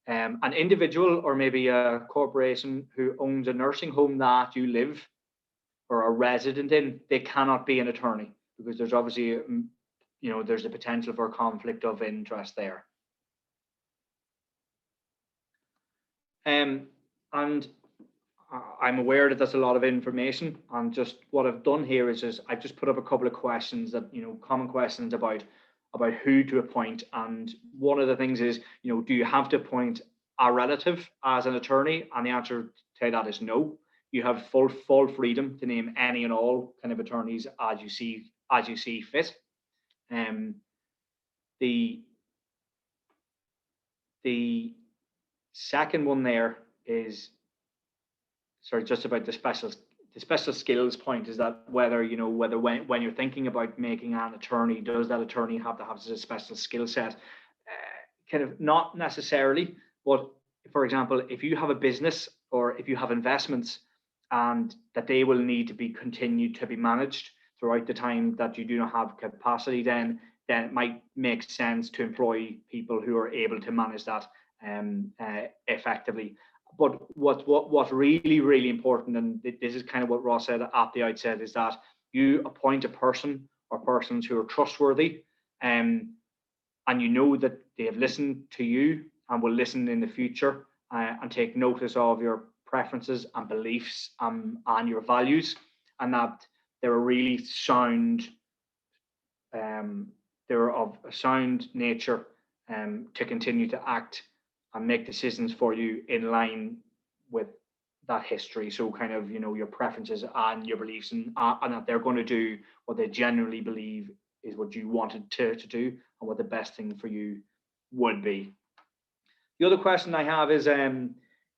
An individual or maybe a corporation who owns a nursing home that you live or are resident in, they cannot be an attorney, because there's obviously, you know, there's the potential for conflict of interest there. And I'm aware that that's a lot of information, and just what I've done here is just I've just put up a couple of questions that, you know, common questions about who to appoint. And one of the things is, you know, do you have to appoint a relative as an attorney? And the answer to that is no. You have full freedom to name any and all kind of attorneys as you see fit. The second one there is, sorry, just about the special skills point, is that whether, you know, when you're thinking about making an attorney, does that attorney have to have a special skill set? Kind of not necessarily, but for example, if you have a business or if you have investments and that they will need to be continued to be managed throughout the time that you do not have capacity, then it might make sense to employ people who are able to manage that effectively. But what's really important, and this is kind of what Ross said at the outset, is that you appoint a person or persons who are trustworthy, and you know that they have listened to you and will listen in the future, and take notice of your preferences and beliefs and your values, and that they're a really sound, they're of a sound nature to continue to act and make decisions for you in line with that history. So kind of, you know, your preferences and your beliefs, and that they're going to do what they genuinely believe is what you wanted to do and what the best thing for you would be. The other question I have is,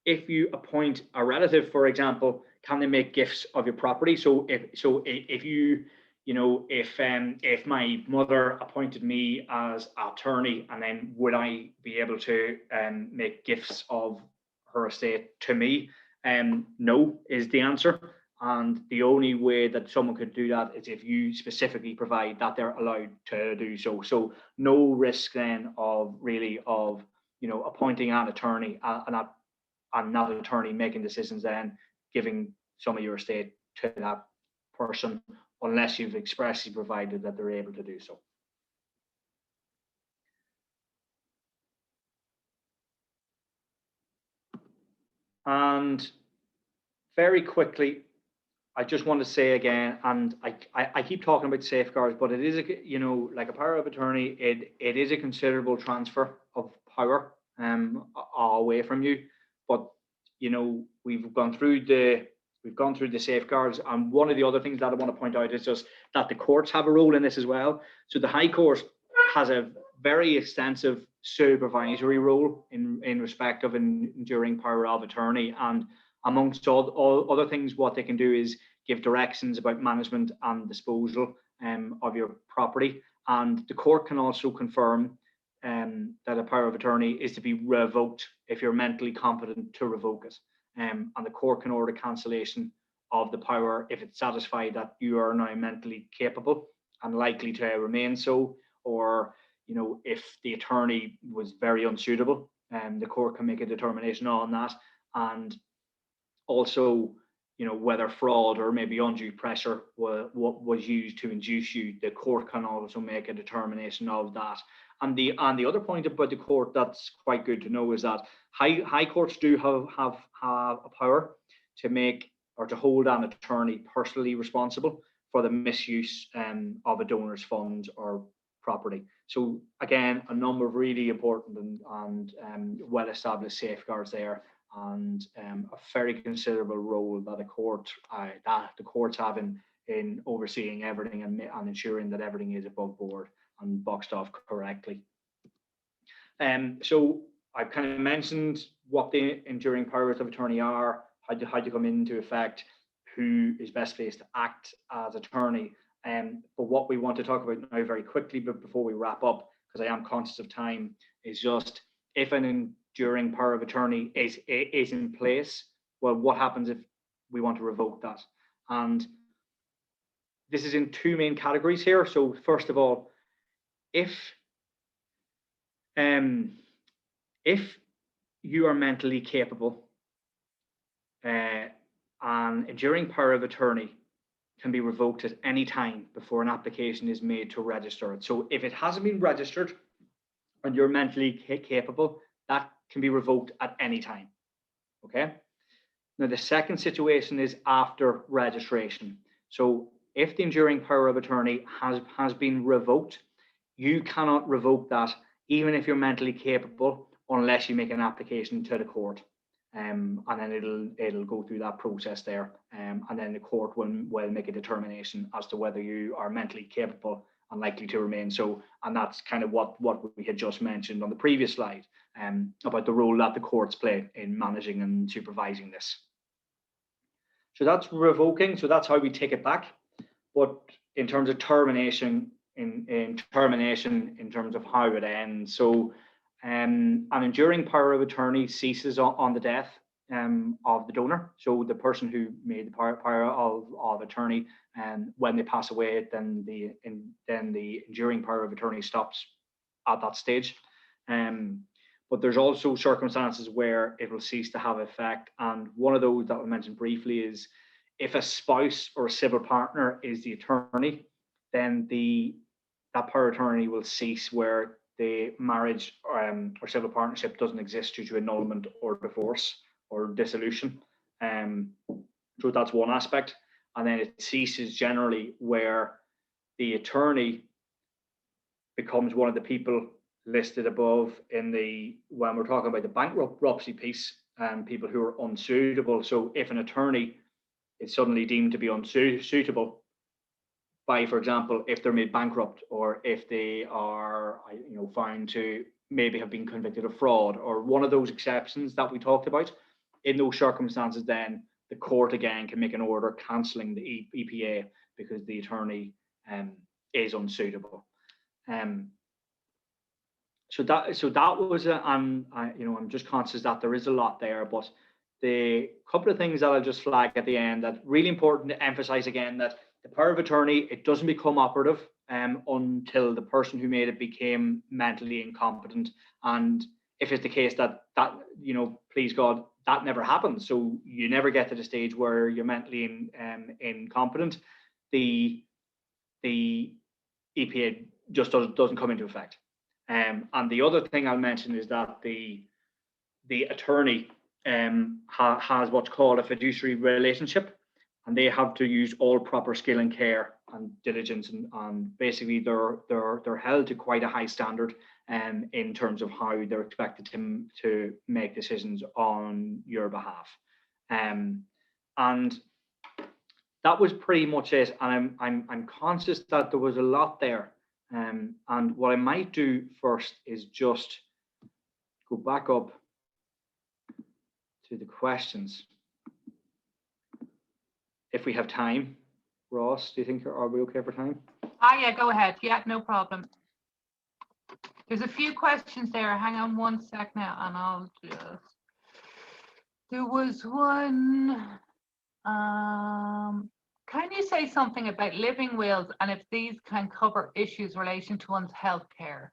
if you appoint a relative, for example, can they make gifts of your property? So if you, you know, if my mother appointed me as attorney, and then would I be able to make gifts of her estate to me? No is the answer. And the only way that someone could do that is if you specifically provide that they're allowed to do so. So no risk then of you know, appointing an attorney and that attorney making decisions, then giving some of your estate to that person, unless you've expressly provided that they're able to do so. And very quickly, I just want to say again, and I keep talking about safeguards, but it is, you know, like a power of attorney, it is a considerable transfer of power away from you. But, you know, we've gone through the safeguards, and one of the other things that I want to point out is just that the courts have a role in this as well. So the High Court has a very extensive supervisory role in respect of an enduring power of attorney, and amongst all other things, what they can do is give directions about management and disposal of your property. And the court can also confirm that a power of attorney is to be revoked if you're mentally competent to revoke it. And the court can order cancellation of the power if it's satisfied that you are now mentally capable and likely to remain so, or, you know, if the attorney was very unsuitable, the court can make a determination on that. And also, whether fraud or maybe undue pressure was used to induce you, the court can also make a determination of that. And the other point about the court that's quite good to know is that high courts do have a power to make or to hold an attorney personally responsible for the misuse of a donor's funds or property. So again, a number of really important and well-established safeguards there, and a very considerable role that the courts have in overseeing everything and ensuring that everything is above board and boxed off correctly. So I've kind of mentioned what the enduring powers of attorney are, how to come into effect, who is best placed to act as attorney. But what we want to talk about now very quickly, but before we wrap up, because I am conscious of time, is just if an enduring power of attorney is in place, well, what happens if we want to revoke that? And this is in two main categories here. So first of all, if you are mentally capable, an enduring power of attorney can be revoked at any time before an application is made to register it. So if it hasn't been registered and you're mentally capable, that can be revoked at any time. Okay. Now the second situation is after registration. So if the enduring power of attorney has been revoked, you cannot revoke that even if you're mentally capable unless you make an application to the court. And then it'll go through that process there, and then the court will make a determination as to whether you are mentally capable and likely to remain so. And that's kind of what we had just mentioned on the previous slide, about the role that the courts play in managing and supervising this. So that's revoking. So that's how we take it back. But in terms of termination, in terms of how it ends, so. An enduring power of attorney ceases on the death of the donor. So the person who made the power of attorney, and when they pass away, then the enduring power of attorney stops at that stage. But there's also circumstances where it will cease to have effect, and one of those that I'll mention briefly is if a spouse or a civil partner is the attorney, then that power of attorney will cease where the marriage or civil partnership doesn't exist due to annulment or divorce or dissolution. So that's one aspect. And then it ceases generally where the attorney becomes one of the people listed above when we're talking about the bankruptcy piece, people who are unsuitable. So if an attorney is suddenly deemed to be unsuitable, by, for example, if they're made bankrupt, or if they are, found to maybe have been convicted of fraud, or one of those exceptions that we talked about, in those circumstances, then the court again can make an order cancelling the EPA because the attorney is unsuitable. So that was I'm just conscious that there is a lot there, but the couple of things that I'll just flag at the end that really important to emphasize again, that the power of attorney, it doesn't become operative until the person who made it became mentally incompetent. And if it's the case that please God, that never happens, so you never get to the stage where you're mentally incompetent, the EPA just doesn't come into effect. And the other thing I'll mention is that the attorney has what's called a fiduciary relationship, and they have to use all proper skill and care and diligence, and basically they're held to quite a high standard in terms of how they're expected to make decisions on your behalf. And that was pretty much it. And I'm conscious that there was a lot there. And what I might do first is just go back up to the questions. If we have time, Ross, do you think, are we okay for time? Yeah, go ahead. Yeah, no problem. There's a few questions there. Hang on one sec now, and I'll just. There was one. Can you say something about living wills and if these can cover issues relating to one's health care?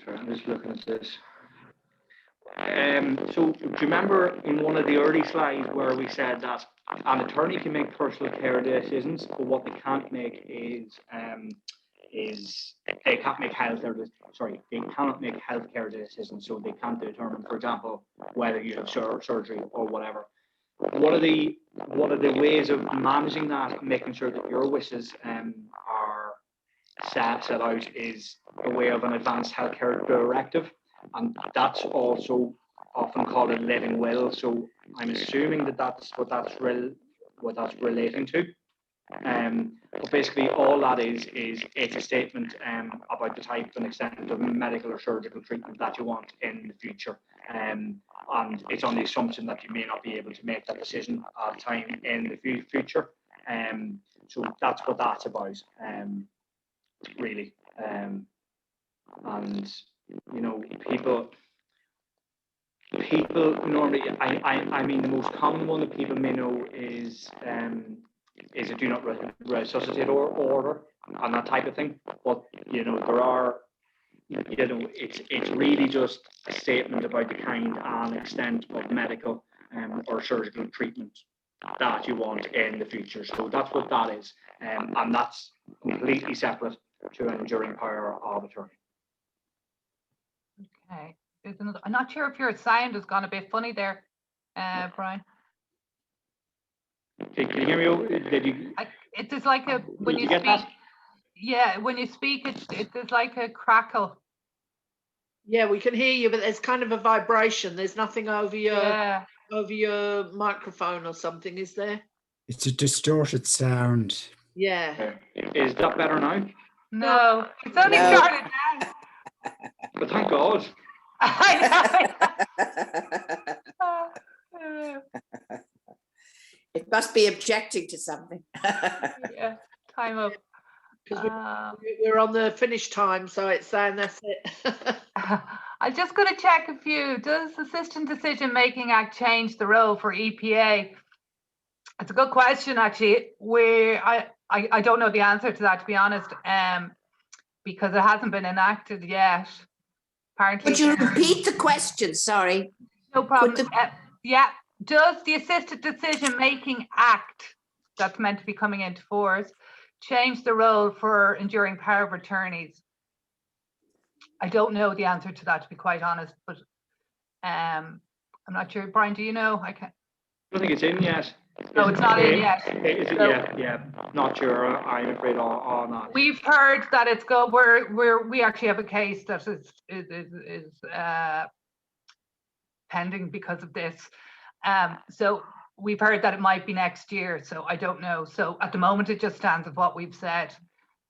Sorry, I'm just looking at this. So do you remember in one of the early slides where we said that an attorney can make personal care decisions, but what they can't make is they can't make they cannot make healthcare decisions. So they can't determine, for example, whether you have surgery or whatever. One of the ways of managing that and making sure that your wishes are set out is a way of an advanced healthcare directive, and that's also often called a living will. So I'm assuming that that's what that's relating to. But basically, all that is it's a statement about the type and extent of medical or surgical treatment that you want in the future. And it's on the assumption that you may not be able to make that decision at a time in the future. So that's what that's about, really. And you know, people normally, I mean, the most common one that people may know is a do not resuscitate order and that type of thing. But you know, there are, you know, it's really just a statement about the kind and extent of medical or surgical treatment that you want in the future. So that's what that is, and that's completely separate to an enduring power of attorney. Okay. I'm not sure if your sound has gone a bit funny there, Brian. Can you hear me? Did you? It is like a when you speak. That? Yeah, when you speak, it's like a crackle. Yeah, we can hear you, but there's kind of a vibration. There's nothing over your microphone or something, is there? It's a distorted sound. Yeah. Is that better now? No, it's only started now. But thank God. It must be objecting to something. Yeah, time up. Because we're on the finish time, so it's saying that's it. I'm just going to check a few. Does Assistant Decision Making Act change the role for EPA? It's a good question, actually. I don't know the answer to that, to be honest, because it hasn't been enacted yet. Apparently. Would you repeat the question? Sorry. No problem. Yeah. Does the Assisted Decision Making Act, that's meant to be coming into force, change the role for enduring power of attorneys? I don't know the answer to that, to be quite honest, but I'm not sure. Brian, do you know? I don't think it's in yet. No, it's not in yet. Is it? So, yeah, not sure. I'm afraid on that. We've heard that it's go. We actually have a case that is pending because of this. So we've heard that it might be next year. So I don't know. So at the moment, it just stands with what we've said.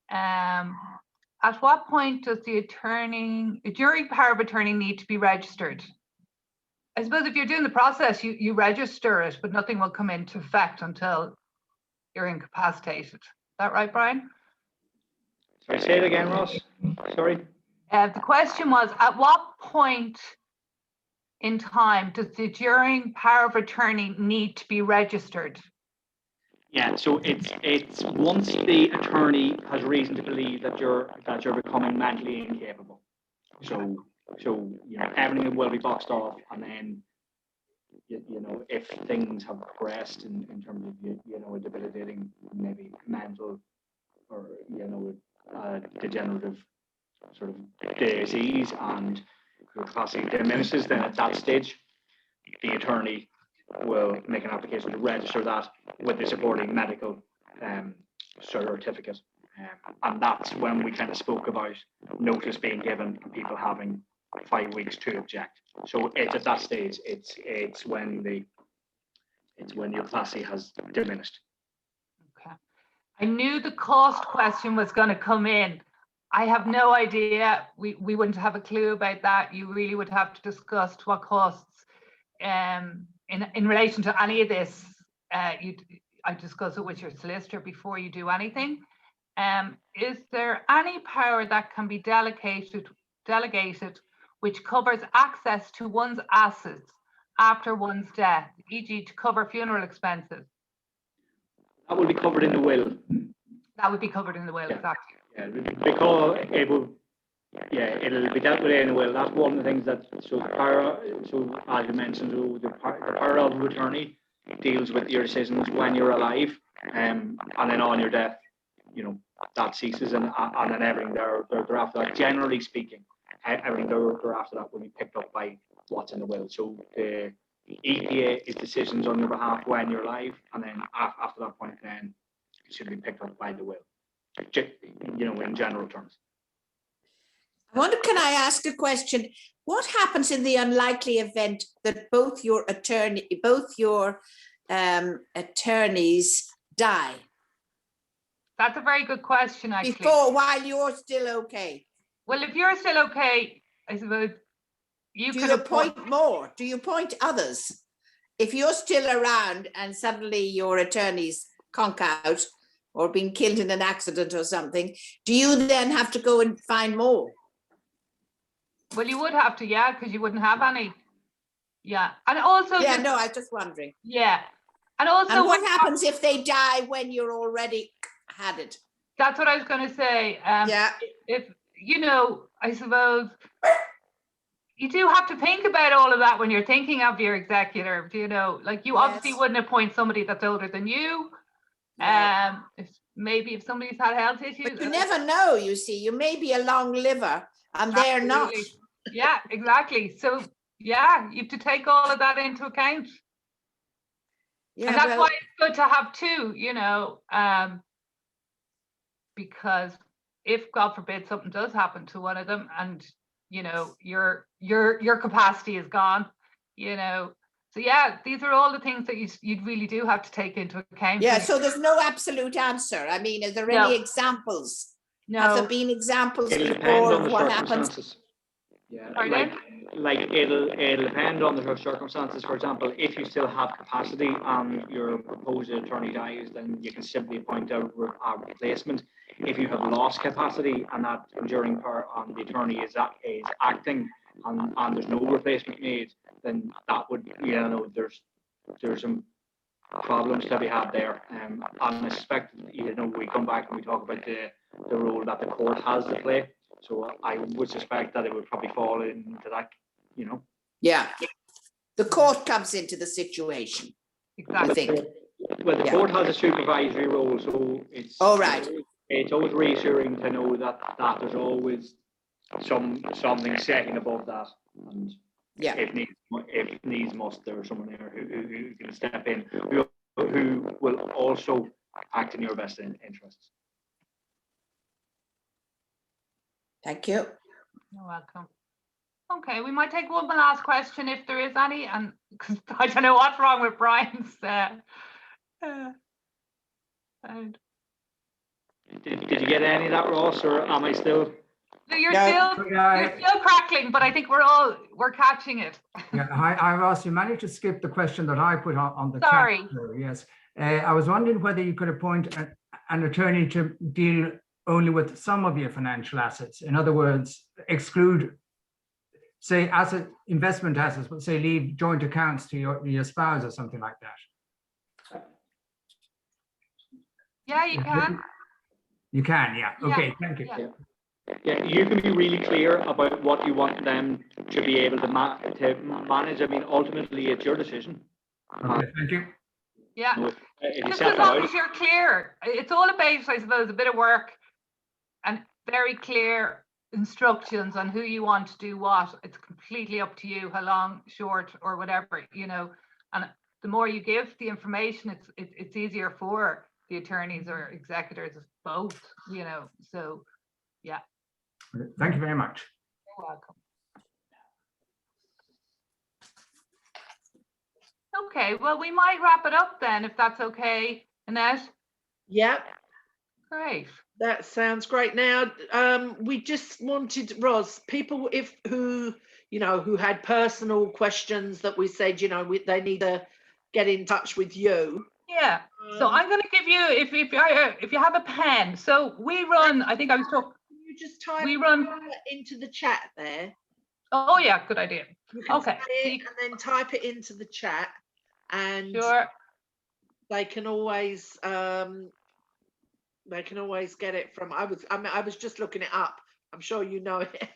At what point does the enduring power of attorney need to be registered? I suppose if you're doing the process, you register it, but nothing will come into effect until you're incapacitated. Is that right, Brian? Sorry, say it again, Ross. Sorry. The question was, at what point in time does the enduring power of attorney need to be registered? Yeah, so it's once the attorney has reason to believe that you're becoming mentally incapable. So you know, everything will be boxed off, and then you know, if things have progressed in terms of you know, a debilitating, maybe mental or you know, degenerative sort of disease, and your capacity diminishes, then at that stage the attorney will make an application to register that with the supporting medical certificate, and that's when we kind of spoke about notice being given and people having 5 weeks to object. So it's at that stage, it's when your capacity has diminished. Okay, I knew the cost question was going to come in. I have no idea. We wouldn't have a clue about that. You really would have to discuss what costs in relation to any of this. I discuss it with your solicitor before you do anything. Is there any power that can be delegated which covers access to one's assets after one's death, e.g. to cover funeral expenses? That will be covered in the will. That would be covered in the will, yeah. Exactly. Yeah, because yeah, it'll be dealt with in a will. That's one of the things that, so as you mentioned, so the power of attorney deals with your decisions when you're alive, and then on your death, you know, that ceases, and then everything they're after that. Generally speaking, everything they're after that will be picked up by what's in the will. So the EPA is decisions on your behalf when you're alive, and then after that point, then it should be picked up by the will. You know, in general terms. I wonder, can I ask a question? What happens in the unlikely event that both your attorneys die? That's a very good question, actually. While you're still okay? Well, if you're still okay, I suppose you could appoint more. Do you appoint others? If you're still around and suddenly your attorneys conk out or being killed in an accident or something, do you then have to go and find more? Well, you would have to, yeah, because you wouldn't have any. Yeah, and also. Yeah, no, I was just wondering. Yeah, and also. And what happens if they die when you're already had it? That's what I was going to say. Yeah. If you know, I suppose you do have to think about all of that when you're thinking of your executor. You know, like you obviously wouldn't appoint somebody that's older than you. No. If somebody's had health issues. But you never know. You see, you may be a long liver, and they're not. Yeah, exactly. So yeah, you have to take all of that into account. Yeah, and that's why it's good to have two, you know, because if God forbid something does happen to one of them, and you know your capacity is gone, you know. So yeah, these are all the things that you really do have to take into account. Yeah. So there's no absolute answer. I mean, is there any examples? No. Have there been examples before of what happens? Yeah, like it'll depend on the circumstances. For example, if you still have capacity and your proposed attorney dies, then you can simply appoint a replacement. If you have lost capacity and that enduring power on the attorney is acting and there's no replacement made, then that would, you know, there's some problems to be had there. And I suspect, you know, we come back and we talk about the role that the court has to play. So I would suspect that it would probably fall into that, you know. Yeah, the court comes into the situation. Exactly. I think. Well, the court has a supervisory role, so it's. Oh, right. It's always reassuring to know that there's always something second above that, and yeah, if needs must, there's someone there who can step in, who will also act in your best interests. Thank you. You're welcome. Okay, we might take one last question if there is any, and because I don't know what's wrong with Brian's. Did you get any of that, Ross, or am I still? No, you're still crackling, but I think we're catching it. Yeah, hi Ross. You managed to skip the question that I put on the Sorry. chat. Yes, I was wondering whether you could appoint an attorney to deal only with some of your financial assets. In other words, exclude, say, investment assets, but say leave joint accounts to your spouse or something like that. Yeah, you can. You can, yeah. Okay, thank you. Yeah, you can be really clear about what you want them to be able to manage. I mean, ultimately, it's your decision. Okay, thank you. Yeah, just as long as you're clear. It's all about, I suppose, a bit of work and very clear instructions on who you want to do what. It's completely up to you, how long, short, or whatever, you know. And the more you give the information, it's easier for the attorneys or executors, both, you know. So, yeah. Thank you very much. You're welcome. Okay, well, we might wrap it up then, if that's okay, Annette. Yep. Great. That sounds great. Now, we just wanted, Ros, people who had personal questions that we said, you know, they need to get in touch with you. Yeah. So I'm going to give you, if you have a pen. So we run. I think I was talking. You just type. We run into the chat there. Oh yeah, good idea. Okay. And then type it into the chat, and sure. They can always get it from. I was just looking it up I'm sure you know it.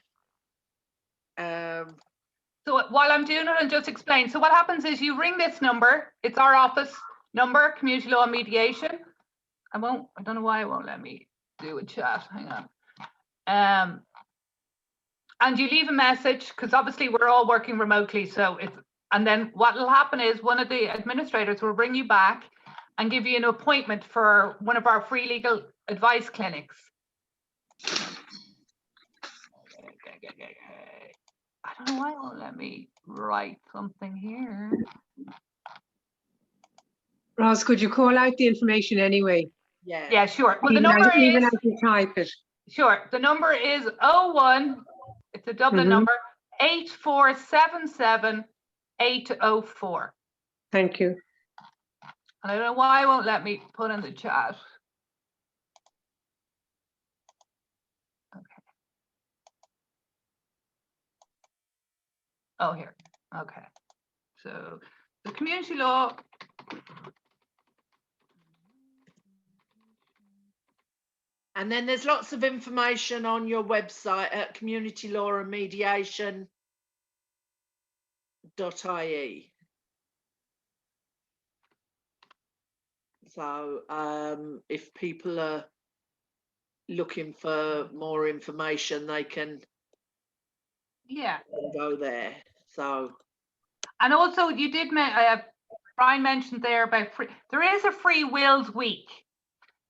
So while I'm doing it, I'll just explain. So what happens is you ring this number. It's our office number, Community Law and Mediation. I don't know why it won't let me do a chat. Hang on. And you leave a message, because obviously we're all working remotely. So and then what will happen is one of the administrators will bring you back and give you an appointment for one of our free legal advice clinics. I don't know why it won't let me write something here. Ross, could you call out the information anyway? Yeah. Yeah, sure. Well, the Even number even is, as you type it. sure, the number is 01, it's a Dublin number, 8477 804. Thank you. And I don't know why it won't let me put in the chat. Okay. Oh, here. Okay. So the community law. And then there's lots of information on your website at communitylaw&mediation.ie. So if people are looking for more information, they can go there. So, and also you did Brian mentioned there about there is a free wills week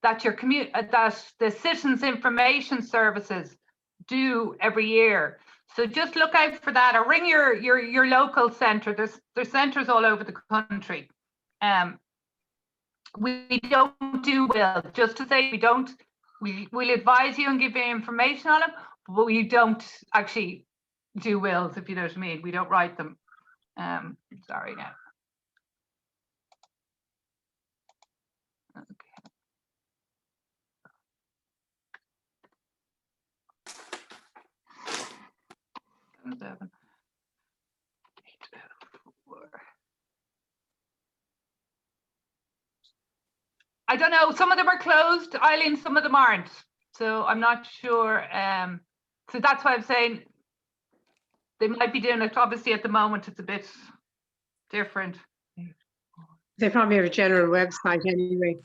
that that the Citizens Information Services do every year. So just look out for that, or ring your local centre. There's centres all over the country. We don't do wills, just to say we'll advise you and give you information on them, but we don't actually do wills, if you know what I mean. We don't write them. Sorry now. Okay. 7, 8, 4. I don't know, some of them are closed, Eileen, some of them aren't. So I'm not sure. So that's why I'm saying they might be doing it. Obviously at the moment it's a bit different. They probably have a general website anyway.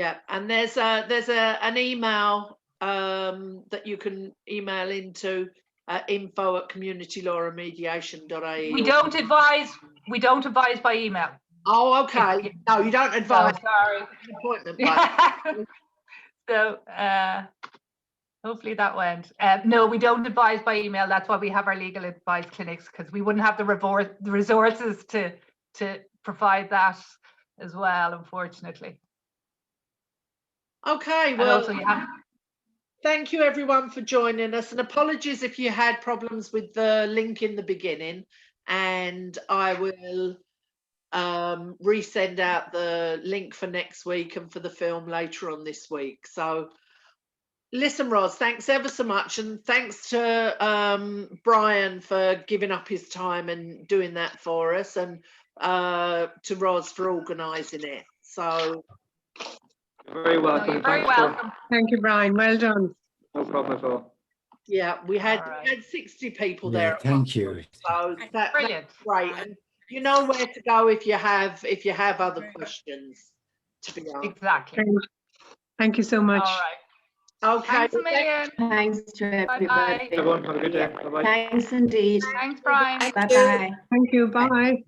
yeah, and there's an email that you can email into info@communitylawandmediation.ie. We don't advise by email. Oh, okay. No, you don't advise. Oh, sorry. Appointment. So hopefully that went. No, we don't advise by email. That's why we have our legal advice clinics, because we wouldn't have the resources to provide that as well, unfortunately. Okay, And well, also thank you everyone for joining us, and apologies if you had problems with the link in the beginning, and I will resend out the link for next week and for the film later on this week. So listen, Roz, thanks ever so much, and thanks to Brian for giving up his time and doing that for us, and to Roz for organising it. So You're very welcome. No, you're very welcome. Thank you, Brian. Well done. No problem at all. yeah, we had 60 people there. Thank you. So that's Brilliant. great. And you know where to go if you have other questions to be asked. Exactly. Thank you so much. All right. Okay. Thanks a million. Thanks to everybody. Bye-bye. Everyone, have a good day. Bye-bye. Thanks indeed. Thanks, Brian. Bye-bye. Thank you. Bye.